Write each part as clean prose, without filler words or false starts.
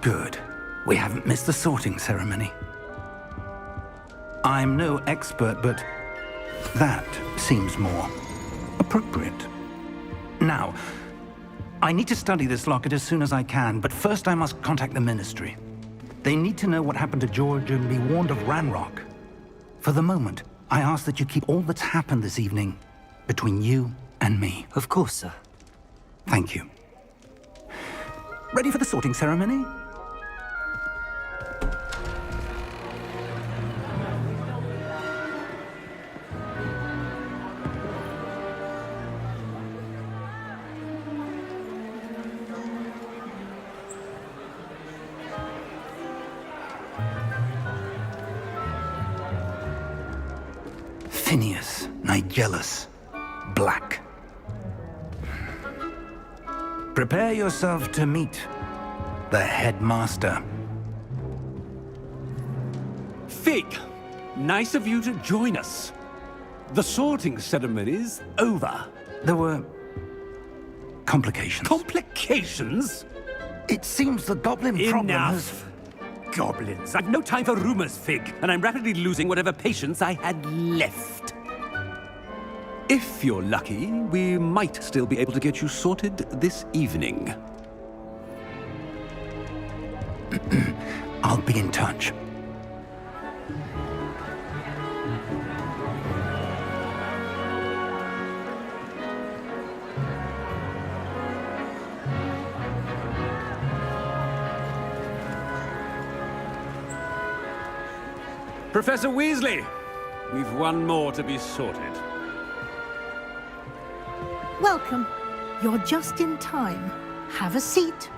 Good. We haven't missed the sorting ceremony. I'm no expert, but that seems more appropriate. Now, I need to study this locket as soon as I can, but first I must contact the Ministry. They need to know what happened to George and be warned of Ranrock. For the moment, I ask that you keep all that's happened this evening between you and me. Of course, sir. Thank you. Ready for the sorting ceremony? Phineas, Nigellus, Black. Prepare yourself to meet the headmaster. Fig, nice of you to join us. The sorting ceremony's over. There were complications. Complications? It seems the goblin problem has... Enough! Goblins. I've no time for rumors, Fig, and I'm rapidly losing whatever patience I had left. If you're lucky, we might still be able to get you sorted this evening. I'll be in touch. Professor Weasley, we've one more to be sorted. Welcome. You're just in time. Have a seat.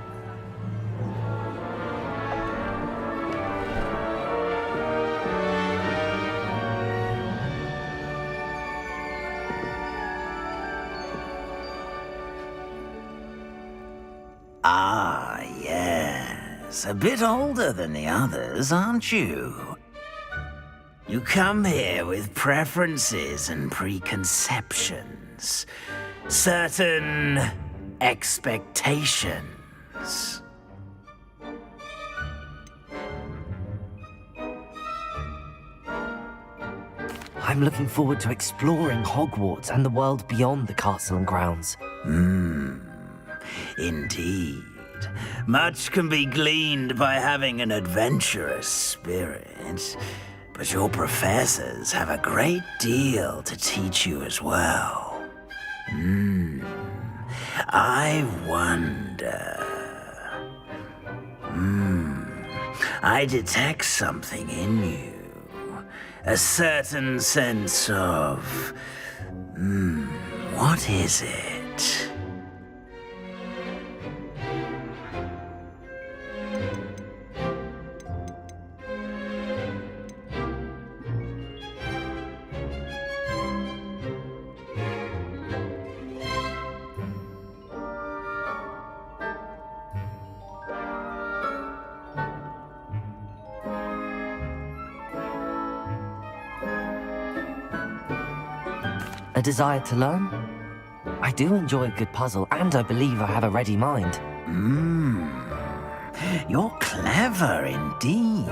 Ah, yes. A bit older than the others, aren't you? You come here with preferences and preconceptions. Certain expectations. I'm looking forward to exploring Hogwarts and the world beyond the castle and grounds. Indeed. Much can be gleaned by having an adventurous spirit, but your professors have a great deal to teach you as well. I wonder... I detect something in you. A certain sense of... what is it? A desire to learn? I do enjoy a good puzzle, and I believe I have a ready mind. You're clever indeed.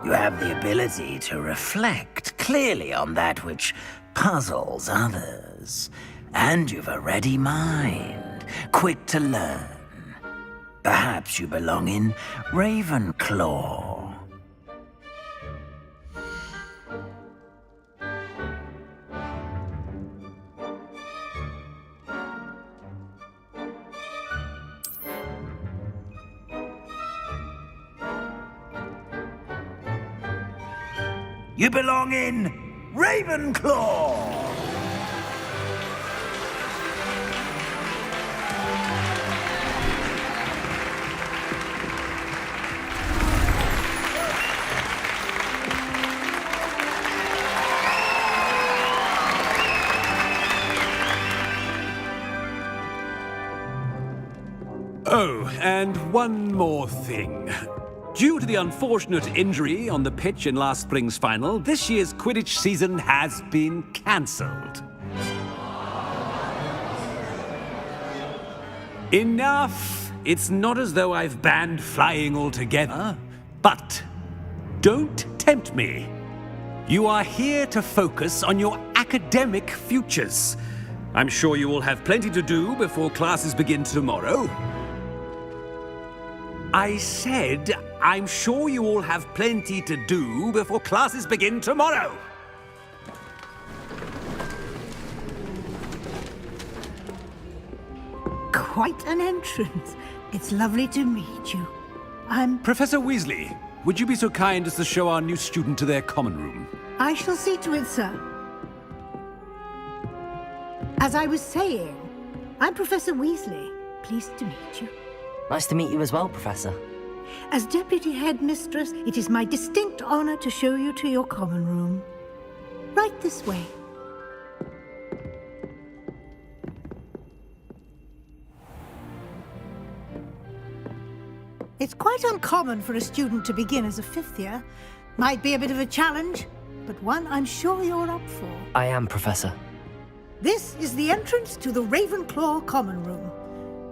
You have the ability to reflect clearly on that which puzzles others. And you've a ready mind, quick to learn. Perhaps you belong in Ravenclaw. You belong in Ravenclaw! Oh, and one more thing. Due to the unfortunate injury on the pitch in last spring's final, this year's Quidditch season has been cancelled. Enough It's not as though I've banned flying altogether, but don't tempt me. You are here to focus on your academic futures. I'm sure you will have plenty to do before classes begin tomorrow. I said, I'm sure you all have plenty to do before classes begin tomorrow. Quite an entrance. It's lovely to meet you. Professor Weasley, would you be so kind as to show our new student to their common room? I shall see to it, sir. As I was saying, I'm Professor Weasley. Pleased to meet you. Nice to meet you as well, Professor. As Deputy Headmistress, it is my distinct honor to show you to your common room. Right this way. It's quite uncommon for a student to begin as a fifth year. Might be a bit of a challenge, but one I'm sure you're up for. I am, Professor. This is the entrance to the Ravenclaw common room.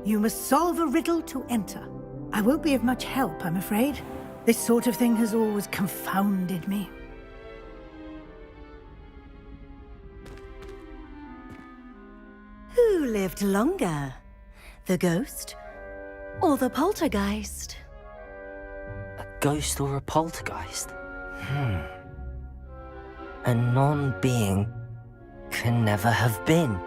You must solve a riddle to enter. I won't be of much help, I'm afraid. This sort of thing has always confounded me. Who lived longer? The ghost or the poltergeist? A ghost or a poltergeist? A non-being can never have been.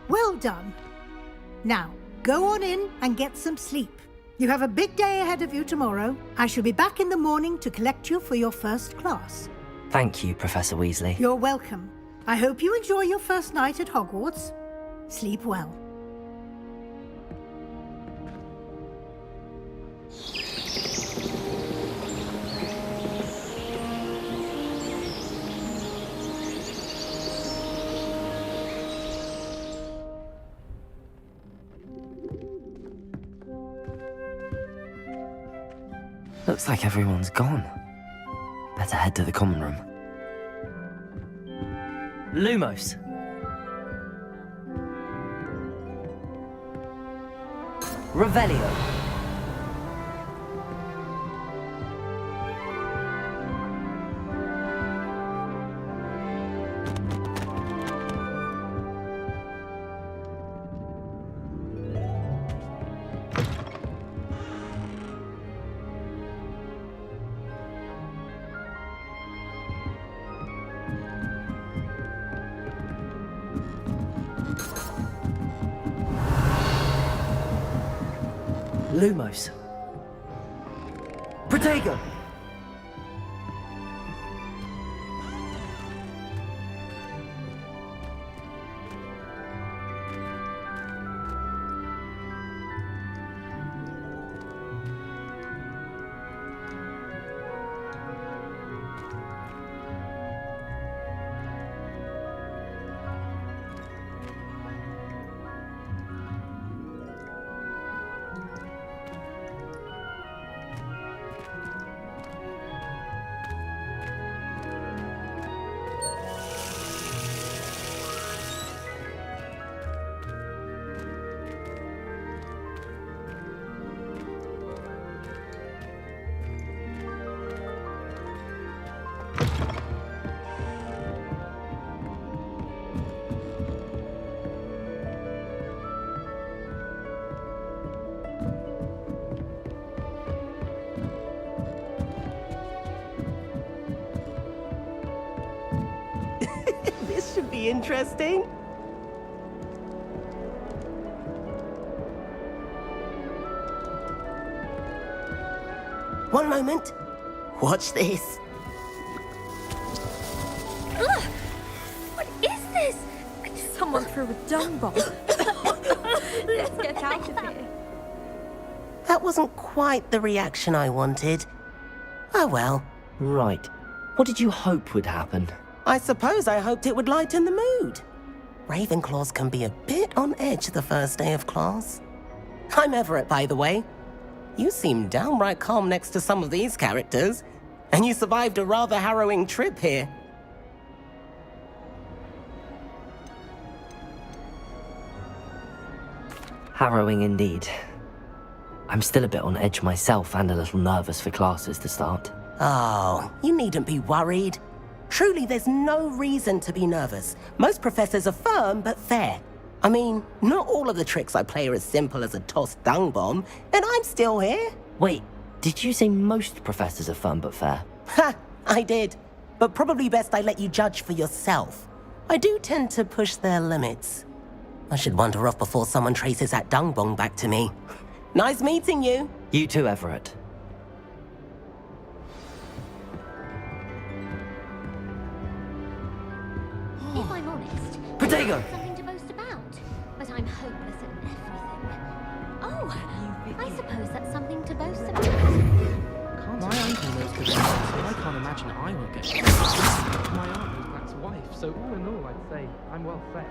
Well done. Now, go on in and get some sleep. You have a big day ahead of you tomorrow. I shall be back in the morning to collect you for your first class. Thank you, Professor Weasley. You're welcome. I hope you enjoy your first night at Hogwarts. Sleep well. Looks like everyone's gone. Better head to the common room. Lumos! Revelio! Lumos. Protego! This should be interesting. One moment. Watch this. Ugh! What is this? Someone threw a dung bomb. Let's get out of here. That wasn't quite the reaction I wanted. Oh well. Right. What did you hope would happen? I suppose I hoped it would lighten the mood. Ravenclaws can be a bit on edge the first day of class. I'm Everett, by the way. You seem downright calm next to some of these characters, and you survived a rather harrowing trip here. Harrowing indeed. I'm still a bit on edge myself and a little nervous for classes to start. Oh, you needn't be worried. Truly, there's no reason to be nervous. Most professors are firm but fair. I mean, not all of the tricks I play are as simple as a tossed dung bomb, and I'm still here. Wait, did you say most professors are firm but fair? Ha! I did. But probably best I let you judge for yourself. I do tend to push their limits. I should wander off before someone traces that dung bomb back to me. Nice meeting you. You too, Everett. If I'm honest, Protego! I have something to boast about, but I'm hopeless at everything. Oh, I suppose that's something to boast about. My uncle knows the best, so I can't imagine I will get it. My aunt was Matt's wife, so all in all, I'd say I'm well set.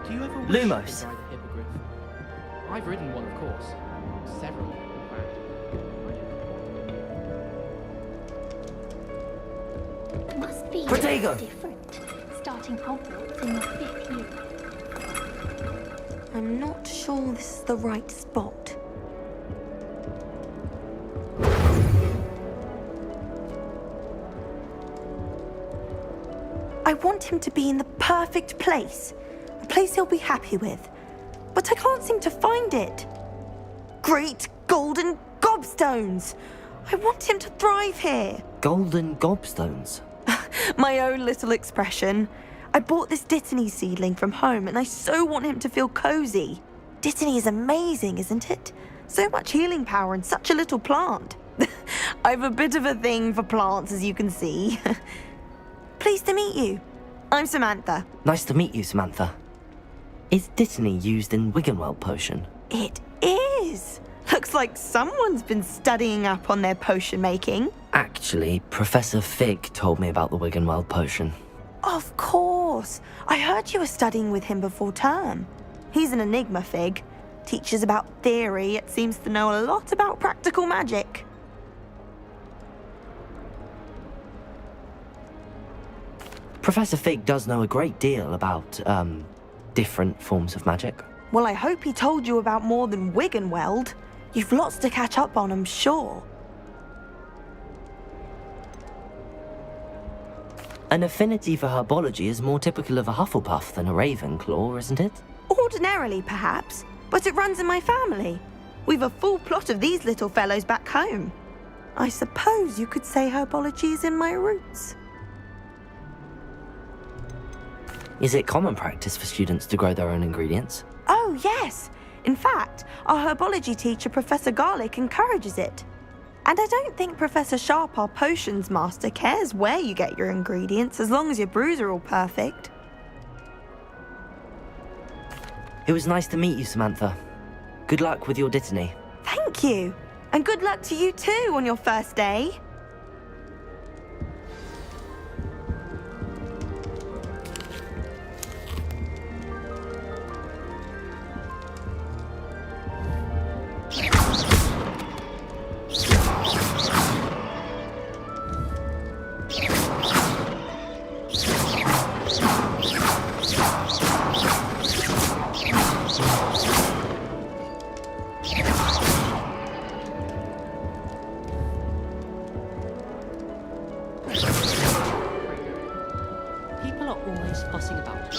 Do you ever wish Lumos. you could ride a hippogriff? I've ridden one, of course. Several, in fact. Must be Protego! different, starting Hogwarts in your 5th year. I'm not sure this is the right spot. I want him to be in the perfect place. A place he'll be happy with. But I can't seem to find it. Great golden gobstones! I want him to thrive here. Golden gobstones. My own little expression. I bought this Dittany seedling from home and I so want him to feel cozy. Dittany is amazing, isn't it? So much healing power in such a little plant. I've a bit of a thing for plants, as you can see. Pleased to meet you. I'm Samantha. Nice to meet you, Samantha. Is Dittany used in Wiggenweld potion? It is. Looks like someone's been studying up on their potion making. Actually, Professor Fig told me about the Wiggenweld potion. Of course. I heard you were studying with him before term. He's an enigma, Fig. Teaches about theory, yet seems to know a lot about practical magic. Professor Fig does know a great deal about, different forms of magic. Well, I hope he told you about more than Wiggenweld. You've lots to catch up on, I'm sure. An affinity for herbology is more typical of a Hufflepuff than a Ravenclaw, isn't it? Ordinarily, perhaps, but it runs in my family. We've a full plot of these little fellows back home. I suppose you could say herbology is in my roots. Is it common practice for students to grow their own ingredients? Oh, yes. In fact, our herbology teacher, Professor Garlick, encourages it. And I don't think Professor Sharp, our potions master, cares where you get your ingredients as long as your brews are all perfect. It was nice to meet you, Samantha. Good luck with your Dittany. Thank you. And good luck to you too on your first day. People are always fussing about it.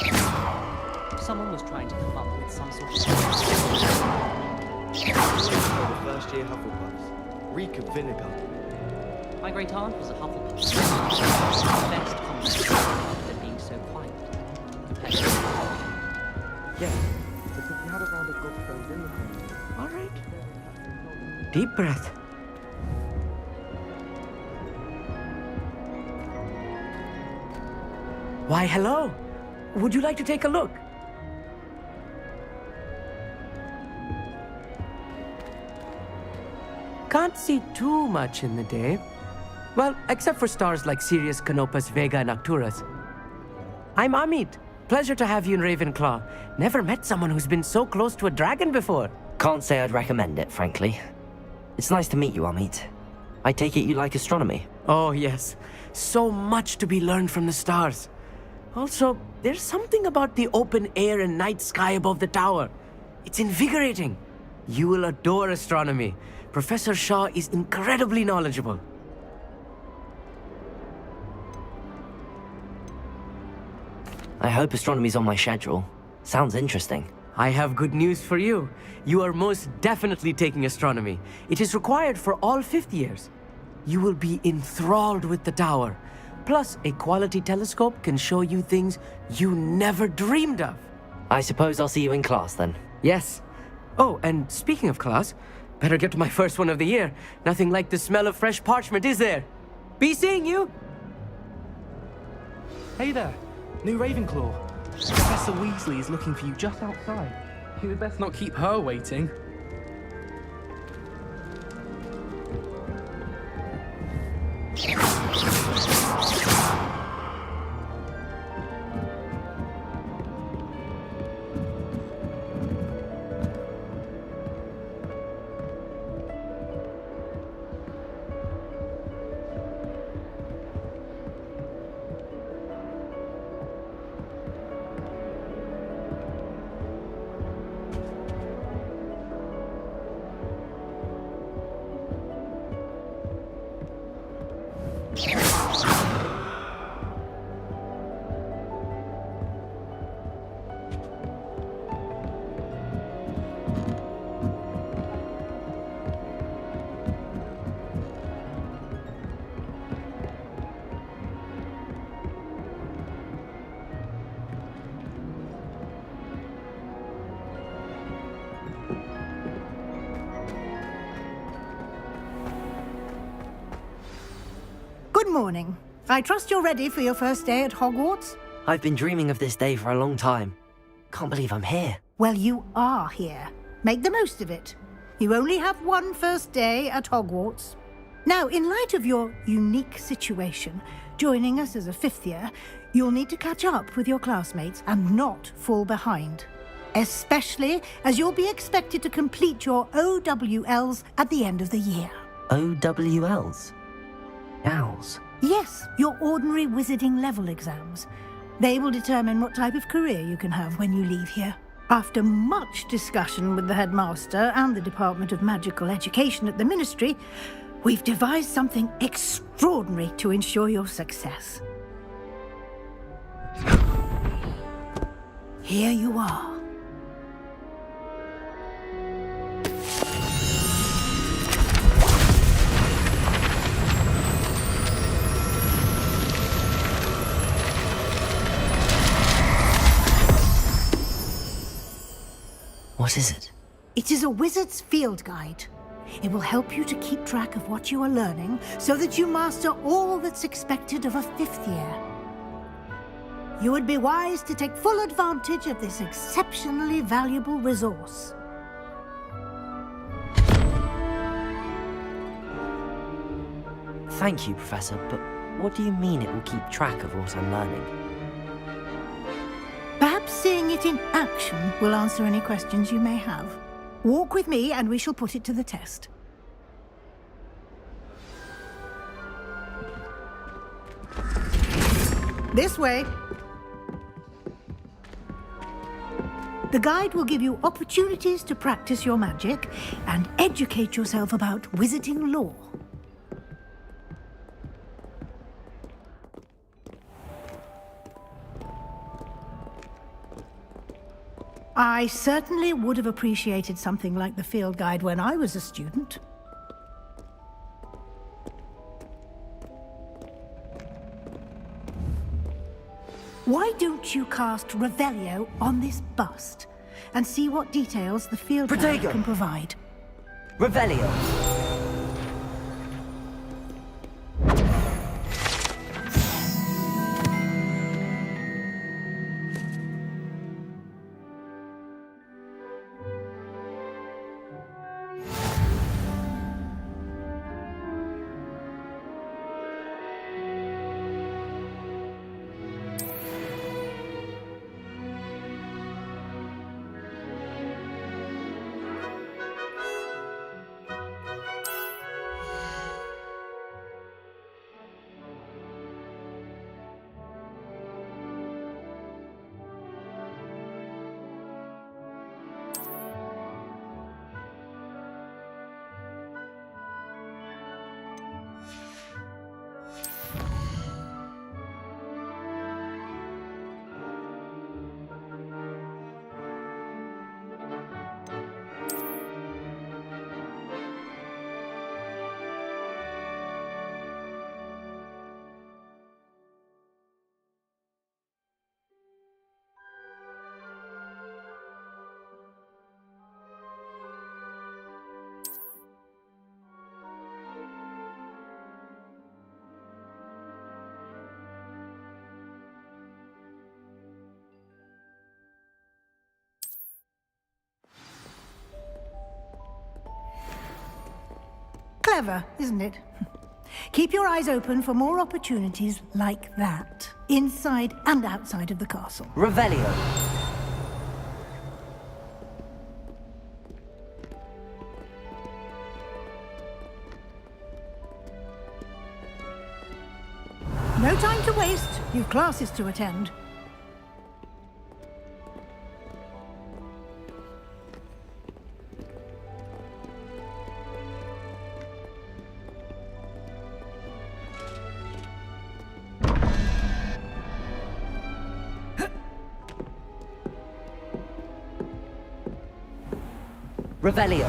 Someone was trying to come up with some sort of... First year Hufflepuffs. Reek of vinegar. My great aunt was a Hufflepuff. Best comment than being so quiet. Yeah, because we had a round of good friends in the family. All right. Deep breath. Why, hello. Would you like to take a look? Can't see too much in the day. Well, except for stars like Sirius, Canopus, Vega, and Arcturus. I'm Amit, Pleasure to have you in Ravenclaw. Never met someone who's been so close to a dragon before. Can't say I'd recommend it, frankly. It's nice to meet you, Amit. I take it you like astronomy. Oh, yes. So much to be learned from the stars. Also, there's something about the open air and night sky above the tower. It's invigorating. You will adore astronomy. Professor Shaw is incredibly knowledgeable. I hope astronomy's on my schedule. Sounds interesting. I have good news for you. You are most definitely taking astronomy. It is required for all fifth years. You will be enthralled with the tower. Plus, a quality telescope can show you things you never dreamed of. I suppose I'll see you in class then. Yes. Oh, and speaking of class, better get to my first one of the year. Nothing like the smell of fresh parchment, is there? Be seeing you! Hey there, new Ravenclaw. Professor Weasley is looking for you just outside. You had best not keep her waiting. Good morning. I trust you're ready for your first day at Hogwarts? I've been dreaming of this day for a long time. Can't believe I'm here. Well, you are here. Make the most of it. You only have one first day at Hogwarts. Now, in light of your unique situation, joining us as a fifth year, you'll need to catch up with your classmates and not fall behind. Especially as you'll be expected to complete your OWLs at the end of the year. OWLs? Owls? Yes, your ordinary wizarding level exams. They will determine what type of career you can have when you leave here. After much discussion with the headmaster and the Department of Magical Education at the Ministry, we've devised something extraordinary to ensure your success. Here you are. What is it? It is a wizard's field guide. It will help you to keep track of what you are learning so that you master all that's expected of a fifth year. You would be wise to take full advantage of this exceptionally valuable resource. Thank you, Professor, but what do you mean it will keep track of what I'm learning? Perhaps seeing it in action will answer any questions you may have. Walk with me and we shall put it to the test. This way. The guide will give you opportunities to practice your magic and educate yourself about wizarding lore. I certainly would have appreciated something like the field guide when I was a student. Why don't you cast Revelio on this bust and see what details the field guide can provide? Revelio! Clever, isn't it? Keep your eyes open for more opportunities like that, inside and outside of the castle. Revelio. No time to waste. You've classes to attend. Revelio.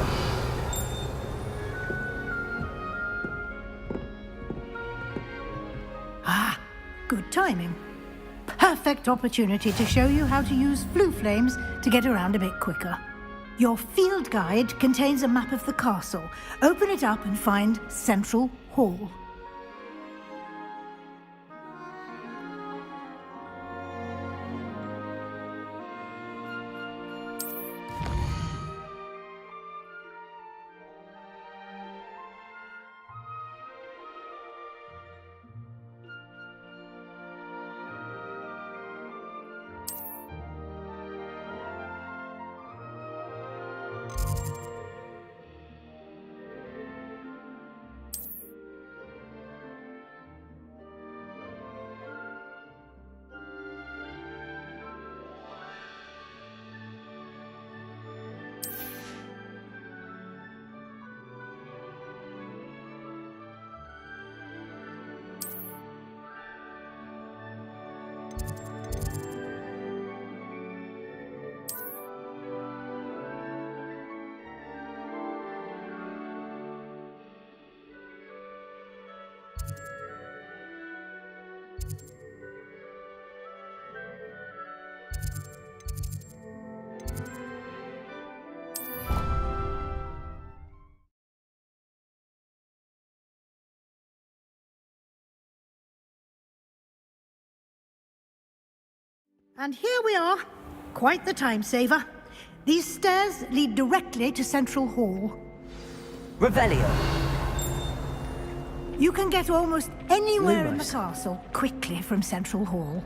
Ah, good timing. Perfect opportunity to show you how to use flue flames to get around a bit quicker. Your field guide contains a map of the castle. Open it up and find Central Hall. And here we are. Quite the time saver. These stairs lead directly to Central Hall. Revelio. You can get almost anywhere in the castle quickly from Central Hall.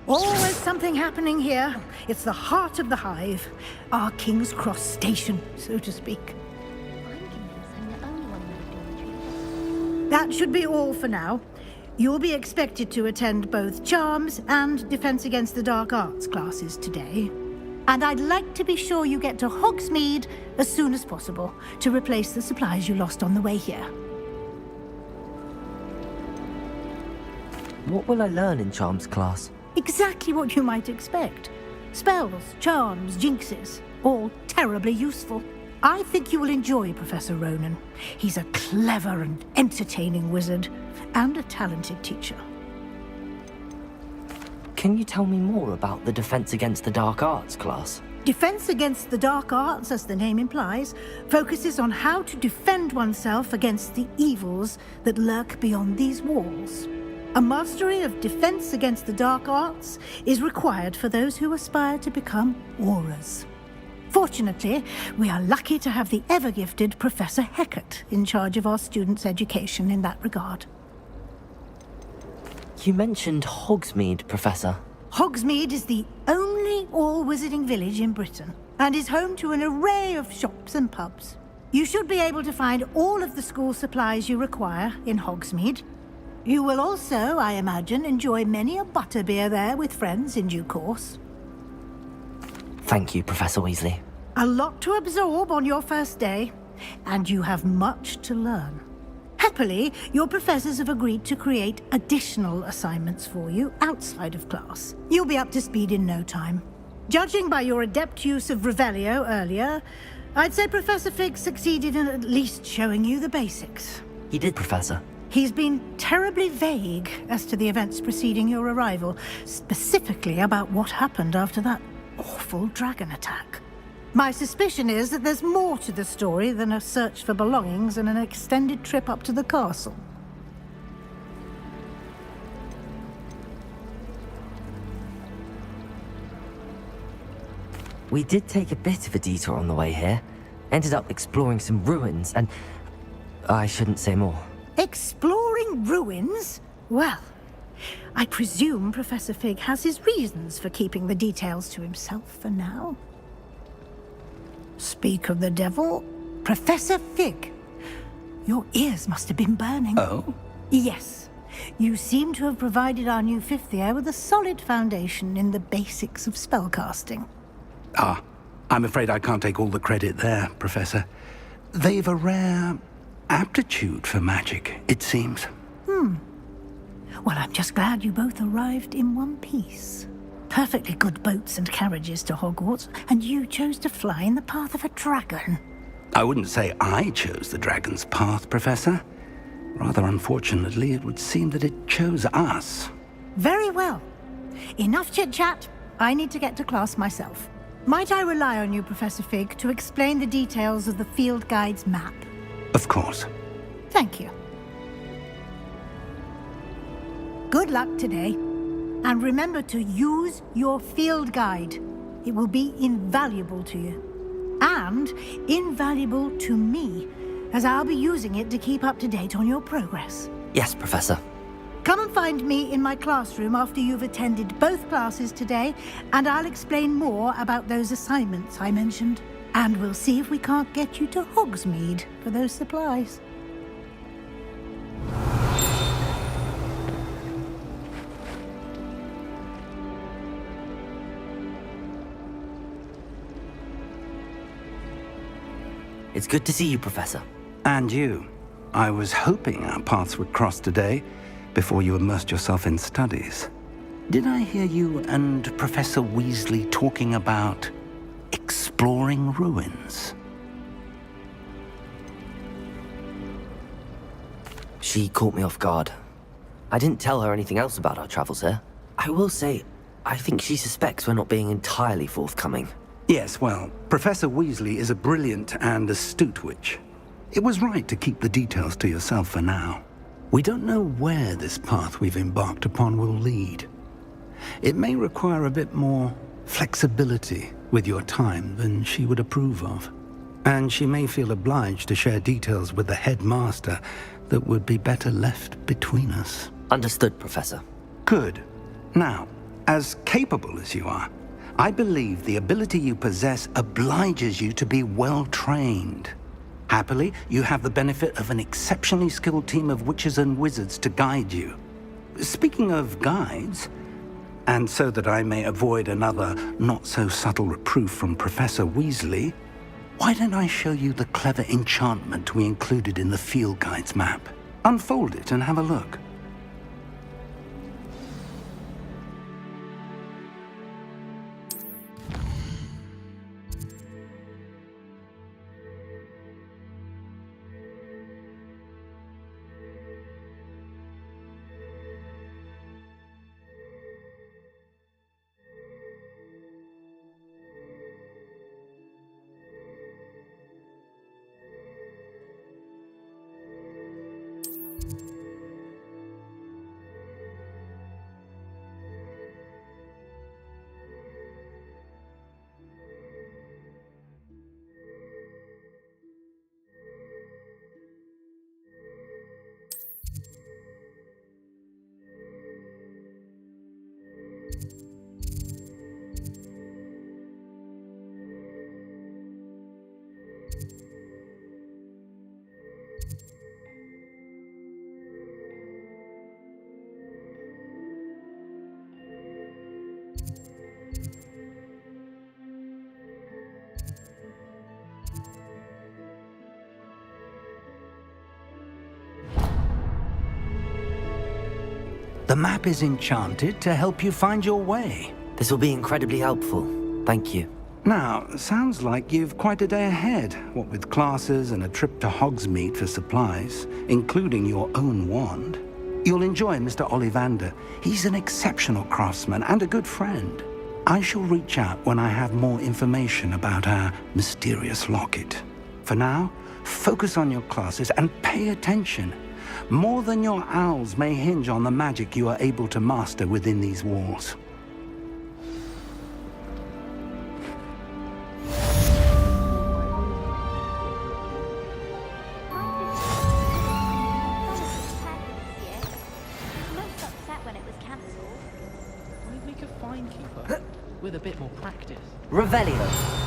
Always something happening here. It's the heart of the hive. Our King's Cross station, so to speak. I'm convinced I'm the only one who would do it. That should be all for now. You'll be expected to attend both Charms and Defense Against the Dark Arts classes today. And I'd like to be sure you get to Hogsmeade as soon as possible to replace the supplies you lost on the way here. What will I learn in Charms class? Exactly what you might expect. Spells, charms, jinxes, all terribly useful. I think you will enjoy Professor Ronan. He's a clever and entertaining wizard, and a talented teacher. Can you tell me more about the Defense Against the Dark Arts class? Defense Against the Dark Arts, as the name implies, focuses on how to defend oneself against the evils that lurk beyond these walls. A mastery of Defense Against the Dark Arts is required for those who aspire to become Aurors. Fortunately, we are lucky to have the ever-gifted Professor Hecat in charge of our students' education in that regard. You mentioned Hogsmeade, Professor. Hogsmeade is the only all-wizarding village in Britain and is home to an array of shops and pubs. You should be able to find all of the school supplies you require in Hogsmeade. You will also, I imagine, enjoy many a butterbeer there with friends in due course. Thank you, Professor Weasley. A lot to absorb on your first day, and you have much to learn. Happily, your professors have agreed to create additional assignments for you outside of class. You'll be up to speed in no time. Judging by your adept use of Revelio earlier, I'd say Professor Fig succeeded in at least showing you the basics. He did, Professor. He's been terribly vague as to the events preceding your arrival, specifically about what happened after that awful dragon attack. My suspicion is that there's more to the story than a search for belongings and an extended trip up to the castle. We did take a bit of a detour on the way here. Ended up exploring some ruins, and I shouldn't say more. Exploring ruins? Well, I presume Professor Fig has his reasons for keeping the details to himself for now. Speak of the devil, Professor Fig. Your ears must have been burning. Oh? Yes. You seem to have provided our new fifth year with a solid foundation in the basics of spellcasting. Ah, I'm afraid I can't take all the credit there, Professor. They've a rare aptitude for magic, it seems. Well, I'm just glad you both arrived in one piece. Perfectly good boats and carriages to Hogwarts, and you chose to fly in the path of a dragon. I wouldn't say I chose the dragon's path, Professor. Rather unfortunately, it would seem that it chose us. Very well. Enough chit-chat. I need to get to class myself. Might I rely on you, Professor Fig, to explain the details of the field guide's map? Of course. Thank you. Good luck today. And remember to use your field guide. It will be invaluable to you. And invaluable to me, as I'll be using it to keep up to date on your progress. Yes, Professor. Come and find me in my classroom after you've attended both classes today, and I'll explain more about those assignments I mentioned. And we'll see if we can't get you to Hogsmeade for those supplies. It's good to see you, Professor. And you. I was hoping our paths would cross today, before you immersed yourself in studies. Did I hear you and Professor Weasley talking about exploring ruins? She caught me off guard. I didn't tell her anything else about our travels here. I will say, I think she suspects we're not being entirely forthcoming. Yes, well, Professor Weasley is a brilliant and astute witch. It was right to keep the details to yourself for now. We don't know where this path we've embarked upon will lead. It may require a bit more flexibility with your time than she would approve of. And she may feel obliged to share details with the headmaster that would be better left between us. Understood, Professor. Good. Now, as capable as you are, I believe the ability you possess obliges you to be well trained. Happily, you have the benefit of an exceptionally skilled team of witches and wizards to guide you. Speaking of guides, and so that I may avoid another not-so-subtle reproof from Professor Weasley, why don't I show you the clever enchantment we included in the field guide's map? Unfold it and have a look. The map is enchanted to help you find your way. This will be incredibly helpful. Thank you. Now, sounds like you've quite a day ahead, what with classes and a trip to Hogsmeade for supplies, including your own wand. You'll enjoy Mr. Ollivander. He's an exceptional craftsman and a good friend. I shall reach out when I have more information about our mysterious locket. For now, focus on your classes and pay attention. More than your owls may hinge on the magic you are able to master within these walls. a bit more practice. Revelio.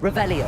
Revelio.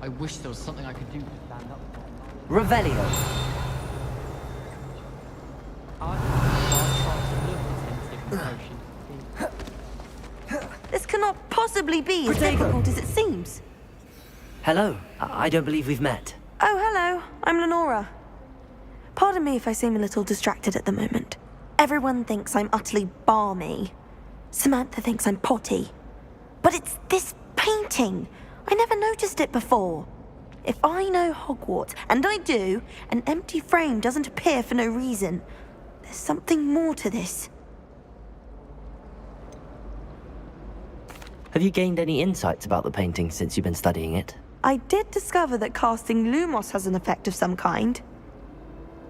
I wish there was something I could do to stand up. Revelio. This cannot possibly be as Protego. difficult as it seems. Hello. I don't believe we've met. Oh, hello. I'm Lenora. Pardon me if I seem a little distracted at the moment. Everyone thinks I'm utterly balmy. Samantha thinks I'm potty. But it's this painting. I never noticed it before. If I know Hogwarts, and I do, an empty frame doesn't appear for no reason. There's something more to this. Have you gained any insights about the painting since you've been studying it? I did discover that casting Lumos has an effect of some kind.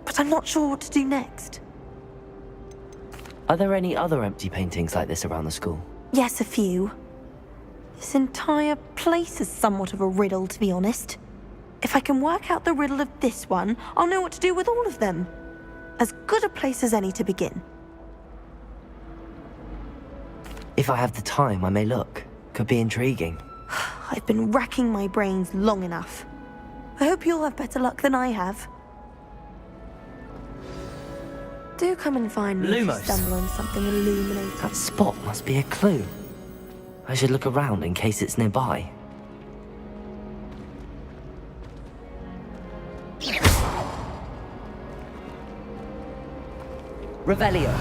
But I'm not sure what to do next. Are there any other empty paintings like this around the school? Yes, a few. This entire place is somewhat of a riddle, to be honest. If I can work out the riddle of this one, I'll know what to do with all of them. As good a place as any to begin. If I have the time, I may look. Could be intriguing. I've been racking my brains long enough. I hope you'll have better luck than I have. Do come and find me if you Lumos. stumble on something illuminating. That spot must be a clue. I should look around in case it's nearby. Revelio.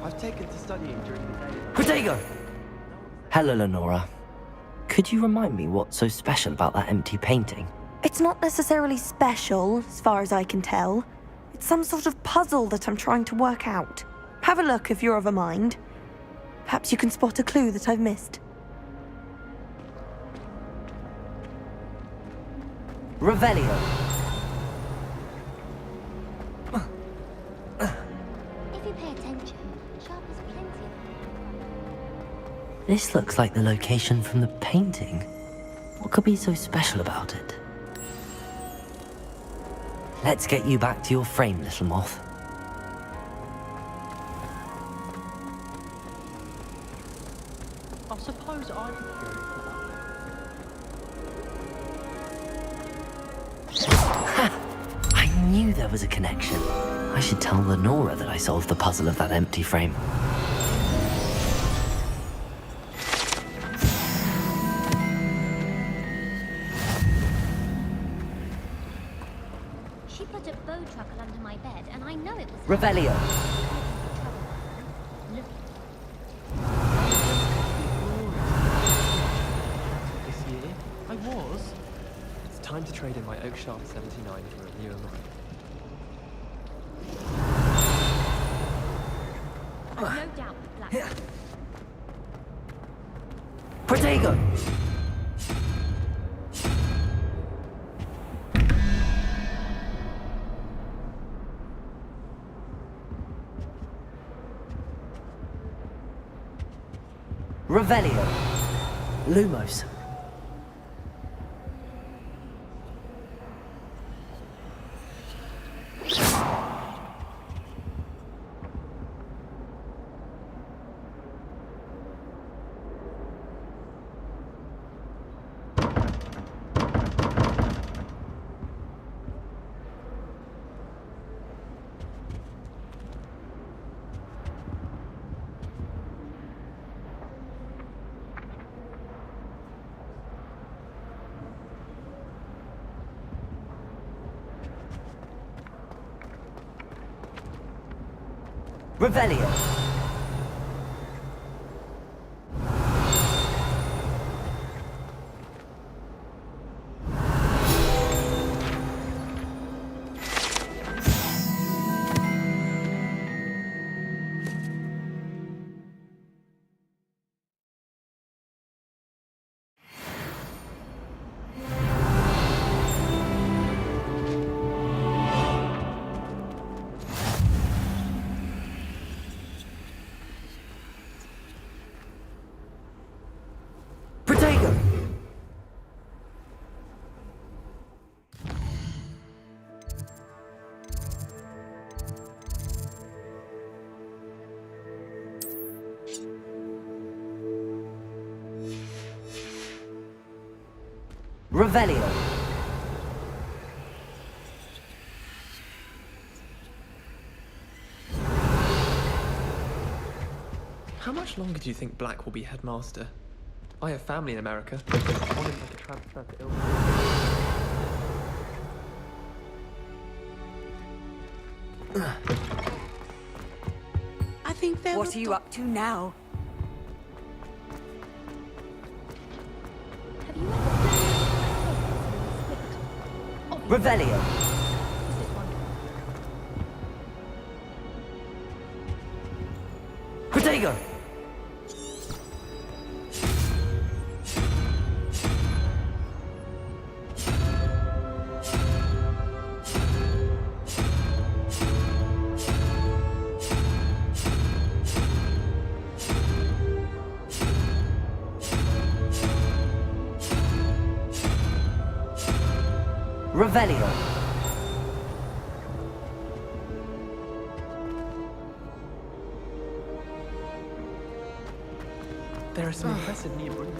I've taken to studying during the day. Protego! Hello, Lenora. Could you remind me what's so special about that empty painting? It's not necessarily special, as far as I can tell. It's some sort of puzzle that I'm trying to work out. Have a look if you're of a mind. Perhaps you can spot a clue that I've missed. Revelio. If you pay attention, Sharp has plenty of them. This looks like the location from the painting. What could be so special about it? Let's get you back to your frame, little moth. I suppose I'd be curious about I knew there was a connection. I should tell Lenora that I solved the puzzle of that empty frame. She put a bow truckle under my bed, and I know it was Revelio. Look, this year. I was. It's time to trade in my Oak Shaft 79 for a newer mine. I've no doubt the black. Protego! Revelio. Lumos. Revelio. Protego! Revelio. How much longer do you think Black will be headmaster? I have family in America. I want him to make a transfer to I think there What are you up to now? Have you ever seen Revelio. This is wonderful. Protego! Revelio. There are some impressive new bring.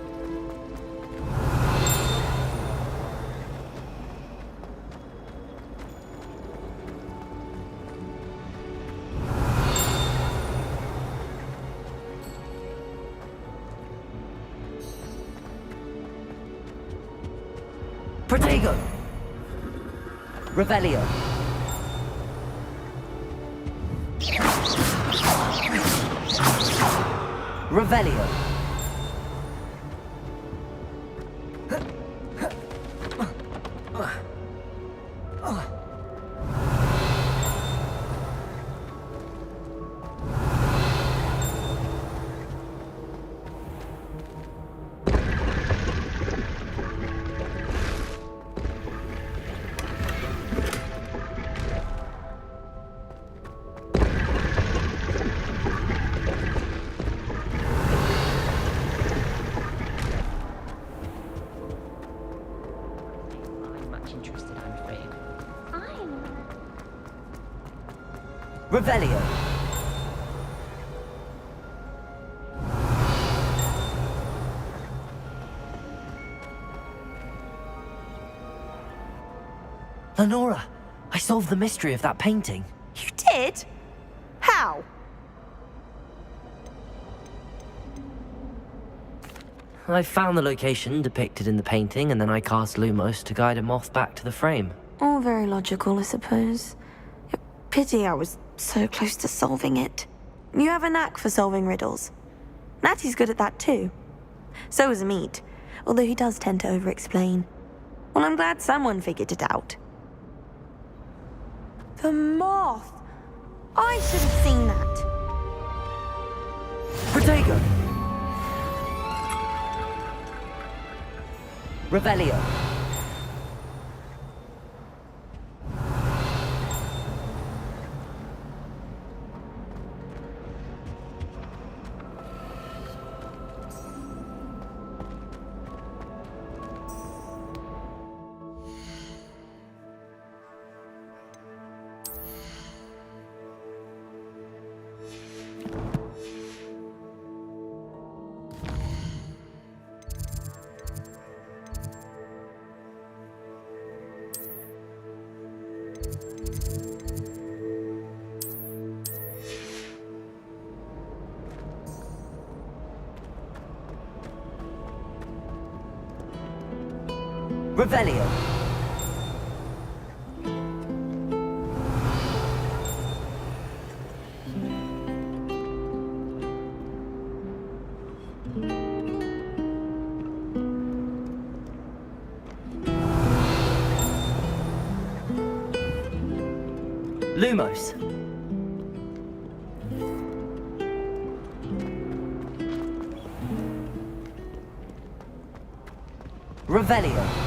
Protego! Revelio. Revelio. Revelio. Lenora, I solved the mystery of that painting. You did? How? I found the location depicted in the painting, and then I cast Lumos to guide a moth back to the frame. All very logical, I suppose. Pity I was so close to solving it. You have a knack for solving riddles. Natty's good at that too. So is Amit, although he does tend to over-explain. Well, I'm glad someone figured it out. The moth! I should have seen that. Protego! Revelio. Revelio. Lumos. Revelio.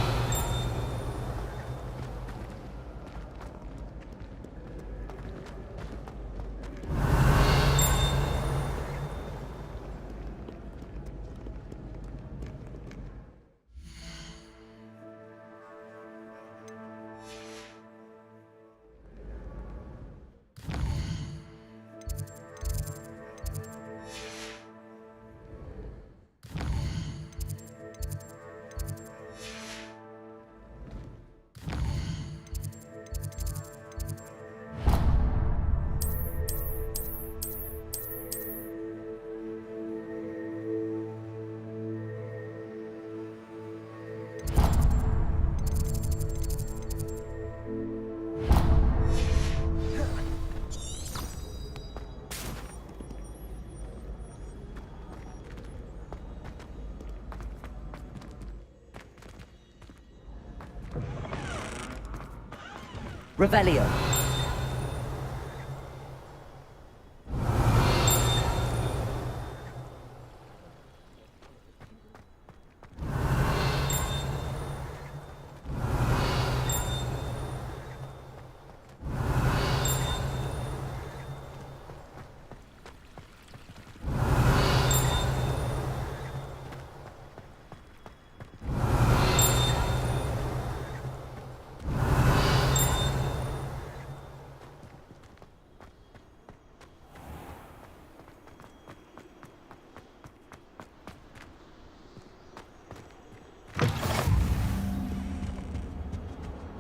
Revelio.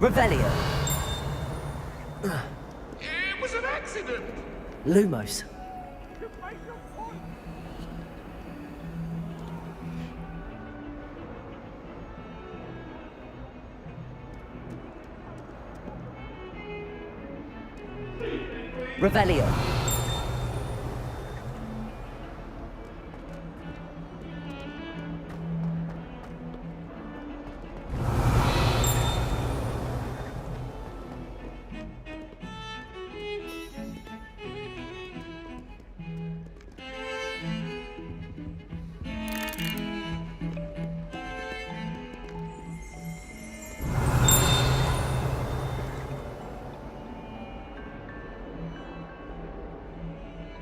Revelio. It was an accident. Lumos. Revelio.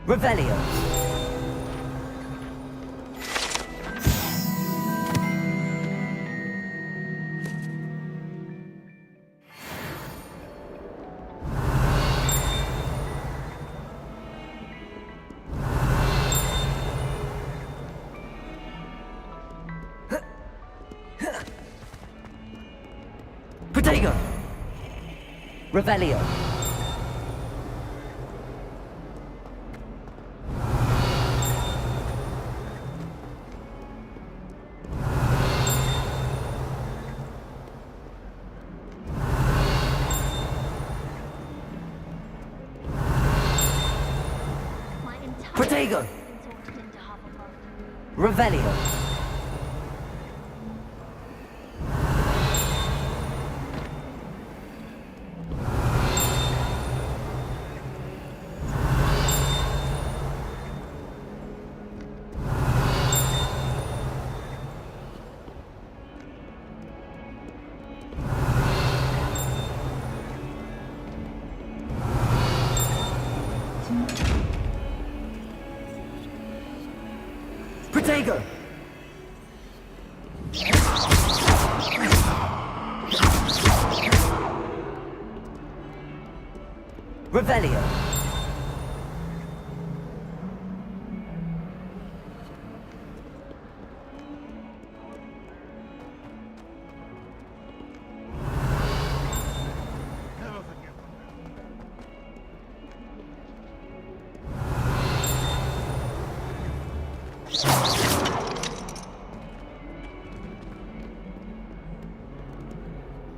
Revelio. Revelio. Protego. Revelio. Protego. Revelio.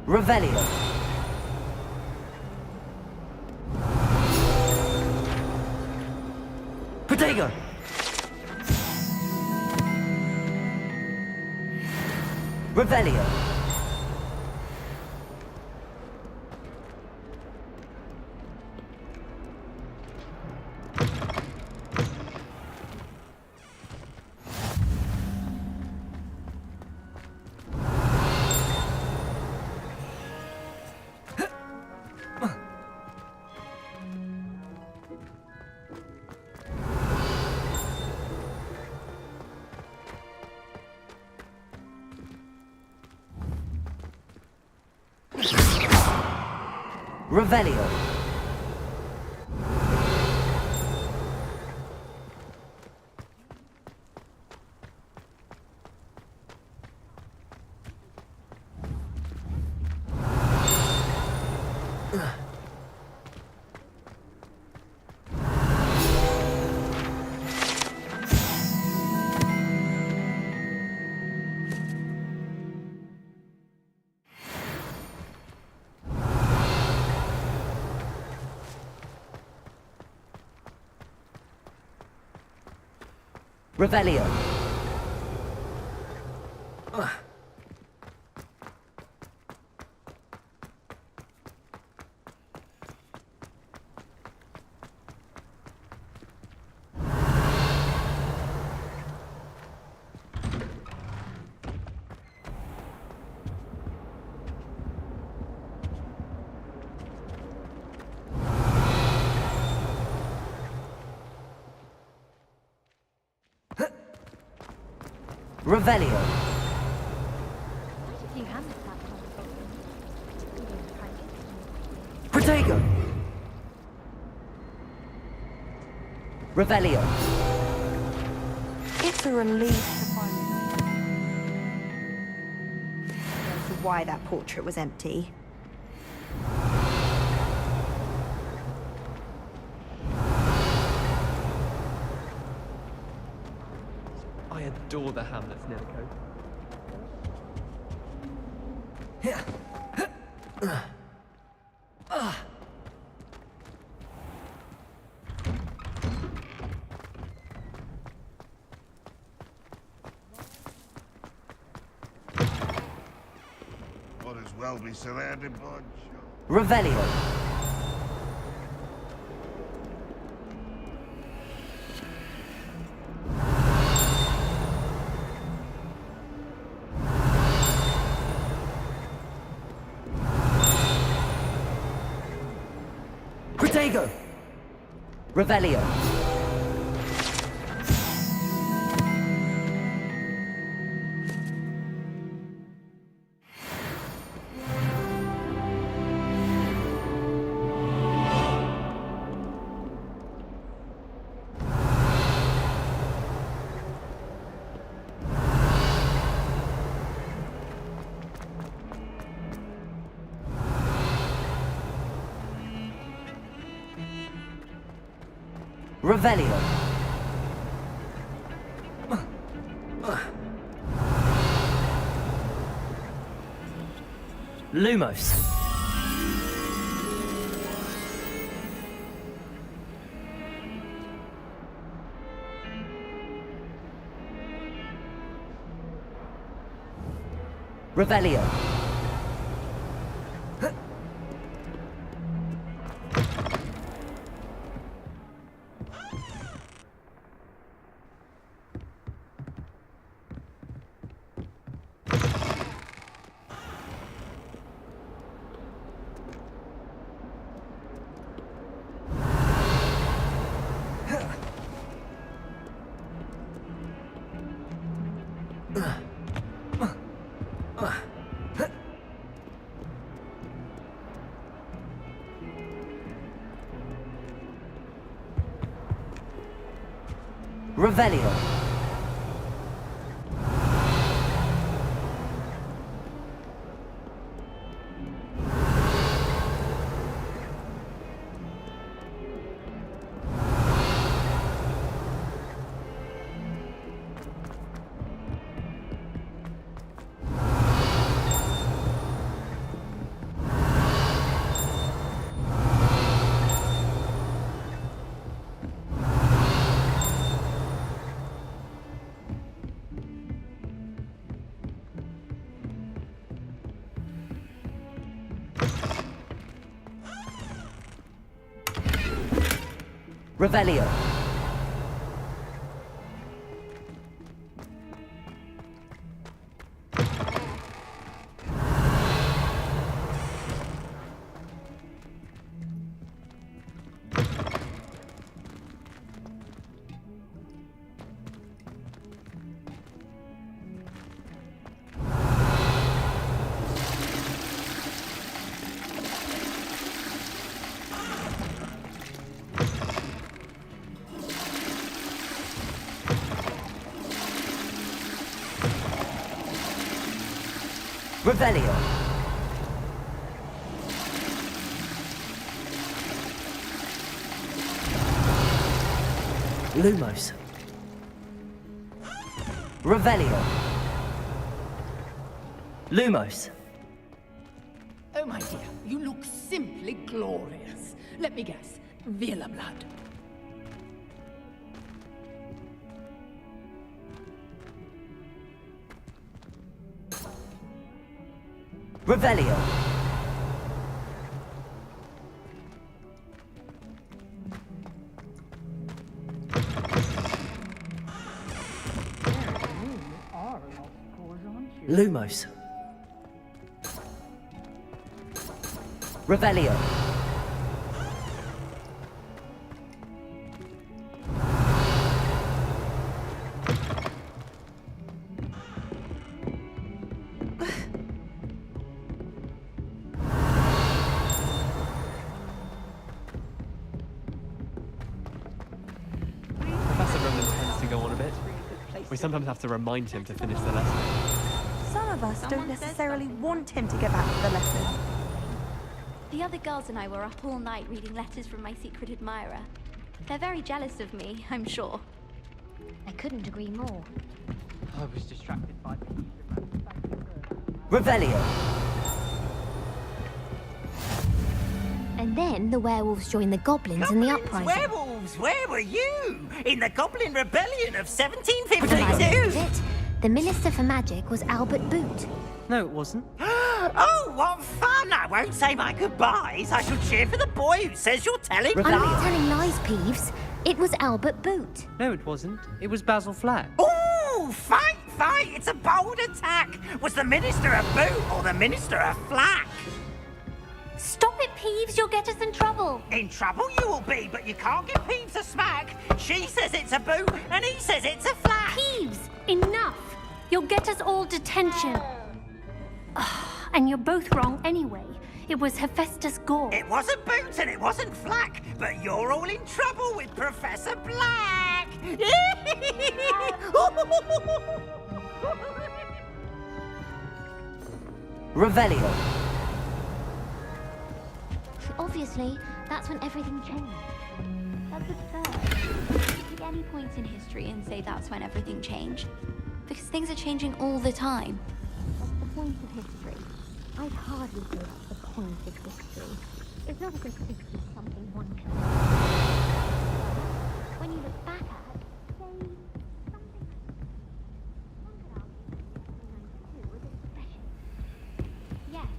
Revelio. Protego. Revelio. Revelio. Revelio. Revelio. Protego. Revelio. It's a relief to finally as to why that portrait was empty. I adore the Hamlets, Nerico. Might as well be surrounded by... Revelio. Protego. Revelio. Revelio. Lumos. Revelio. Revelio. Revelio. Revelio. Lumos. Revelio. Lumos. Oh, my dear, you look simply glorious. Let me guess, Villa blood. Revelio. Lumos. Revelio. Professor Roman tends to go on a bit. We sometimes have to remind him to finish the lesson. Some of us don't necessarily want him to get back to the lesson. The other girls and I were up all night reading letters from my secret admirer. They're very jealous of me, I'm sure. I couldn't agree more. I was distracted by Revelio. And then the werewolves joined the goblins in the uprising. Werewolves, where were you? In the Goblin Rebellion of That's 1752? it. The Minister for Magic was Albert Boot. No, it wasn't. Oh, what fun! I won't say my goodbyes. I shall cheer for the boy who says you're telling I'm not lies. telling lies, Peeves. It was Albert Boot. No, it wasn't. It was Basil Flack. Ooh, fight, fight! It's a bold attack. Was the Minister a boot or the Minister a flack? Stop it, Peeves. You'll get us in trouble. In trouble you will be, but you can't give Peeves a smack. She says it's a boot, and he says it's a flack. Peeves, enough! You'll get us all detention. And you're both wrong anyway. It was Hephaestus Gore. It wasn't boot and it wasn't flack, but you're all in trouble with Professor Black. Revelio. Obviously, that's when everything changed. As a third, pick any point in history and say that's when everything changed. Because things are changing all the time. What's the point of history? I'd hardly say that's the point of history. It's not as if this is something one can... When you look back at it, say, something like... One could argue 1992 was a depression. Yes,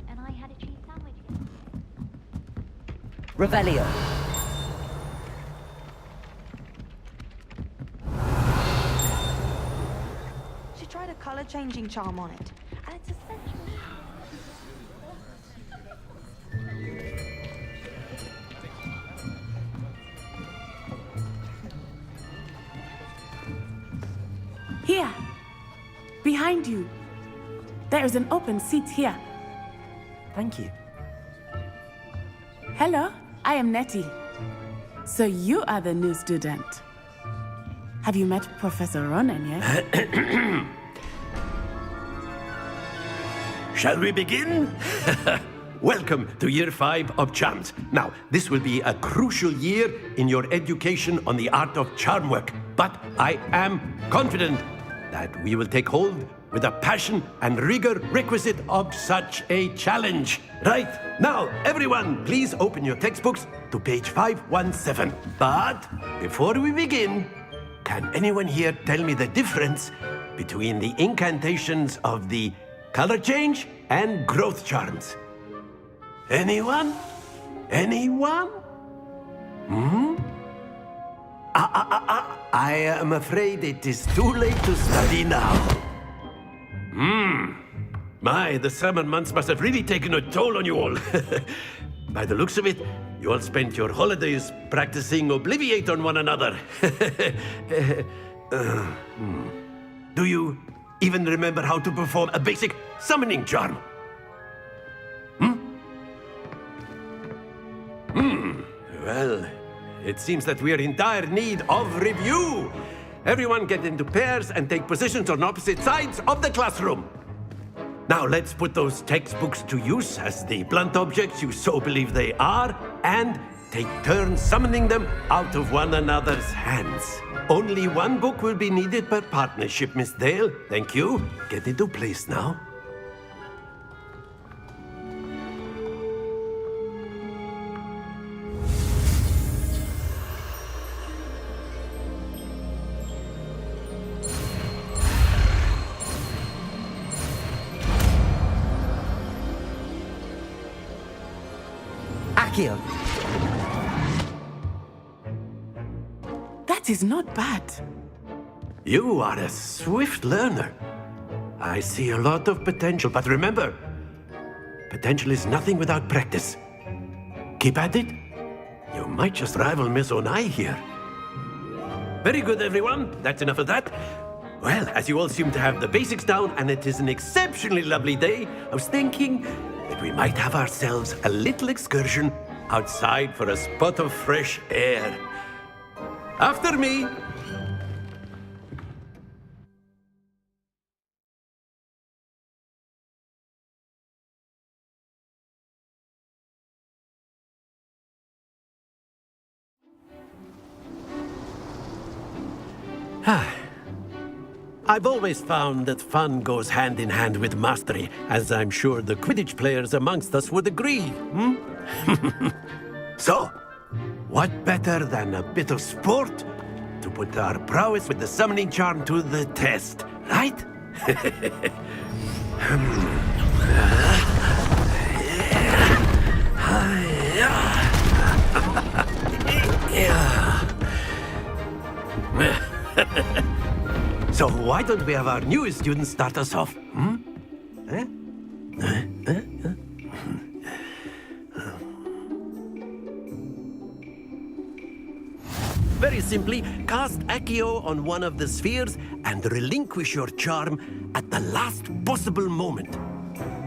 and I had a cheese sandwich yesterday. Revelio. She tried a color changing charm on it, and it's essentially... Here, behind you. There is an open seat here. Thank you. Hello, I am Nettie. So you are the new student. Have you met Professor Ronan yet? Shall we begin? Welcome to Year 5 of Charms. Now, this will be a crucial year in your education on the art of charm work, but I am confident that we will take hold with the passion and rigor requisite of such a challenge. Right, now, everyone, please open your textbooks to page 517. But before we begin, can anyone here tell me the difference between the incantations of the color change and growth charms? Anyone? Anyone? I am afraid it is too late to study now. My, the summer months must have really taken a toll on you all. By the looks of it, you all spent your holidays practicing Obliviate on one another. Do you even remember how to perform a basic summoning charm? Well, it seems that we are in dire need of review. Everyone get into pairs and take positions on opposite sides of the classroom. Now let's put those textbooks to use as the blunt objects you so believe they are, and take turns summoning them out of one another's hands. Only one book will be needed per partnership, Miss Dale. Thank you. Get into place now. Accio. That is not bad. You are a swift learner. I see a lot of potential, but remember, potential is nothing without practice. Keep at it. You might just rival Miss Onai here. Very good, everyone. That's enough of that. Well, as you all seem to have the basics down, and it is an exceptionally lovely day, I was thinking that we might have ourselves a little excursion outside for a spot of fresh air. After me. I've always found that fun goes hand in hand with mastery, as I'm sure the Quidditch players amongst us would agree, So, what better than a bit of sport to put our prowess with the summoning charm to the test, right? So why don't we have our newest student start us off? Very simply, cast Accio on one of the spheres and relinquish your charm at the last possible moment.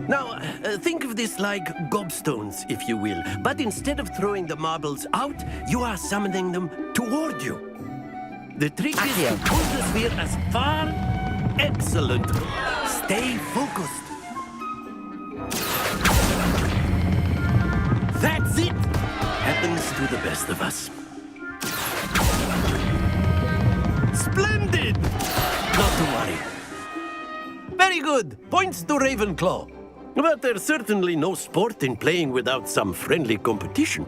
Now, think of this like gobstones, if you will, but instead of throwing the marbles out, you are summoning them toward you. The trick is to pull the sphere as far. Excellent. Stay focused. That's it. Happens to the best of us. Very good. Points to Ravenclaw. But there's certainly no sport in playing without some friendly competition.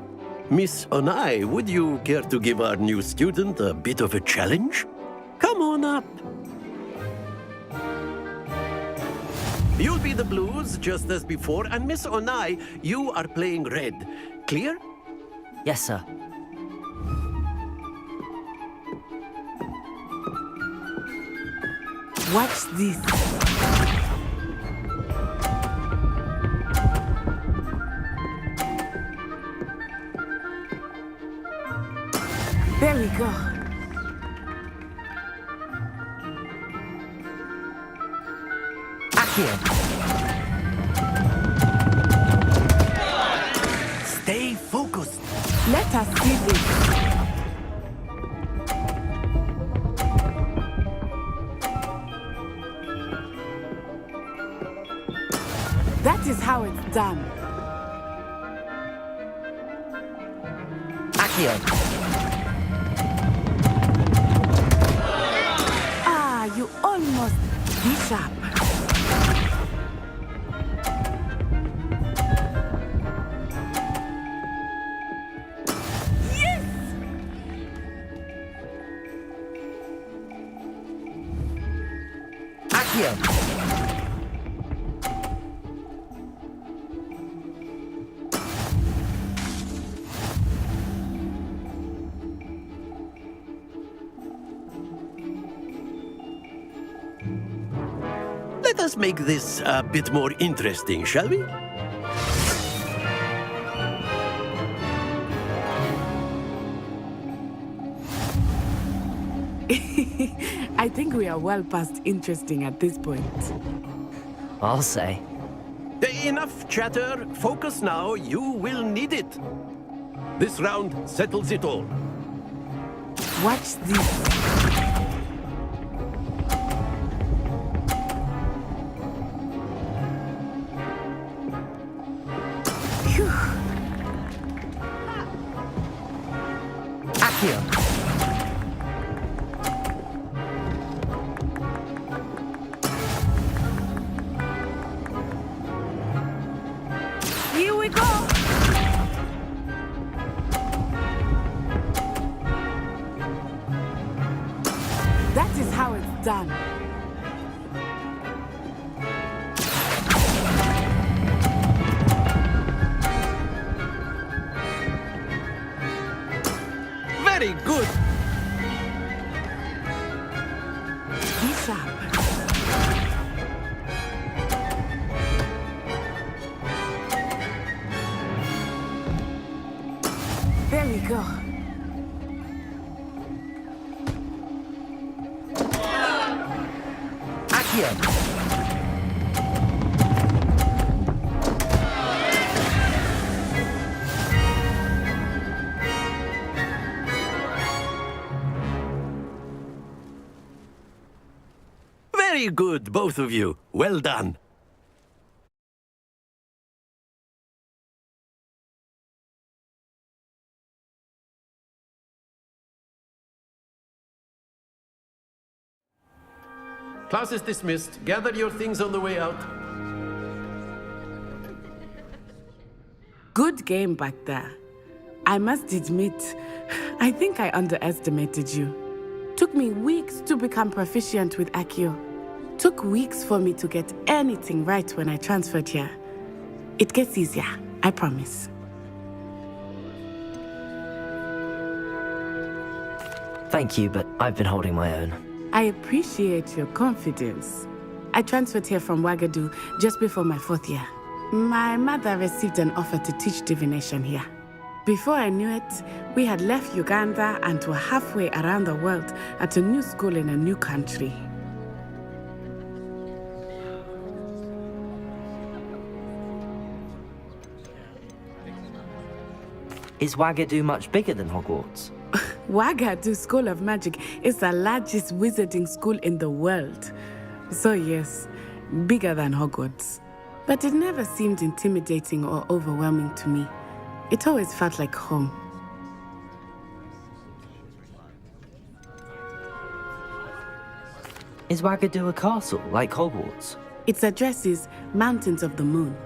Miss Onai, would you care to give our new student a bit of a challenge? Come on up. You'll be the blues, just as before, and Miss Onai, you are playing red. Clear? Yes, sir. Watch this. There we go. Accio. Stay focused. Let us see this. That is how it's done. Accio. You almost bishop. Yes! Accio. Let us make this a bit more interesting, shall we? I think we are well past interesting at this point. I'll say. Enough chatter. Focus now. You will need it. This round settles it all. Watch this. Accio. Here we go. That is how it's done. Very good. Bishop. There we go. Accio. Very good, both of you. Well done. Class is dismissed. Gather your things on the way out. Good game back there. I must admit, I think I underestimated you. Took me weeks to become proficient with Accio. Took weeks for me to get anything right when I transferred here. It gets easier, I promise. Thank you, but I've been holding my own. I appreciate your confidence. I transferred here from Wagadu just before my 4th year. My mother received an offer to teach divination here. Before I knew it, we had left Uganda and were halfway around the world at a new school in a new country. Is Wagadu much bigger than Hogwarts? Wagadu School of Magic is the largest wizarding school in the world. So yes, bigger than Hogwarts. But it never seemed intimidating or overwhelming to me. It always felt like home. Is Wagadu a castle, like Hogwarts? Its address is Mountains of the Moon.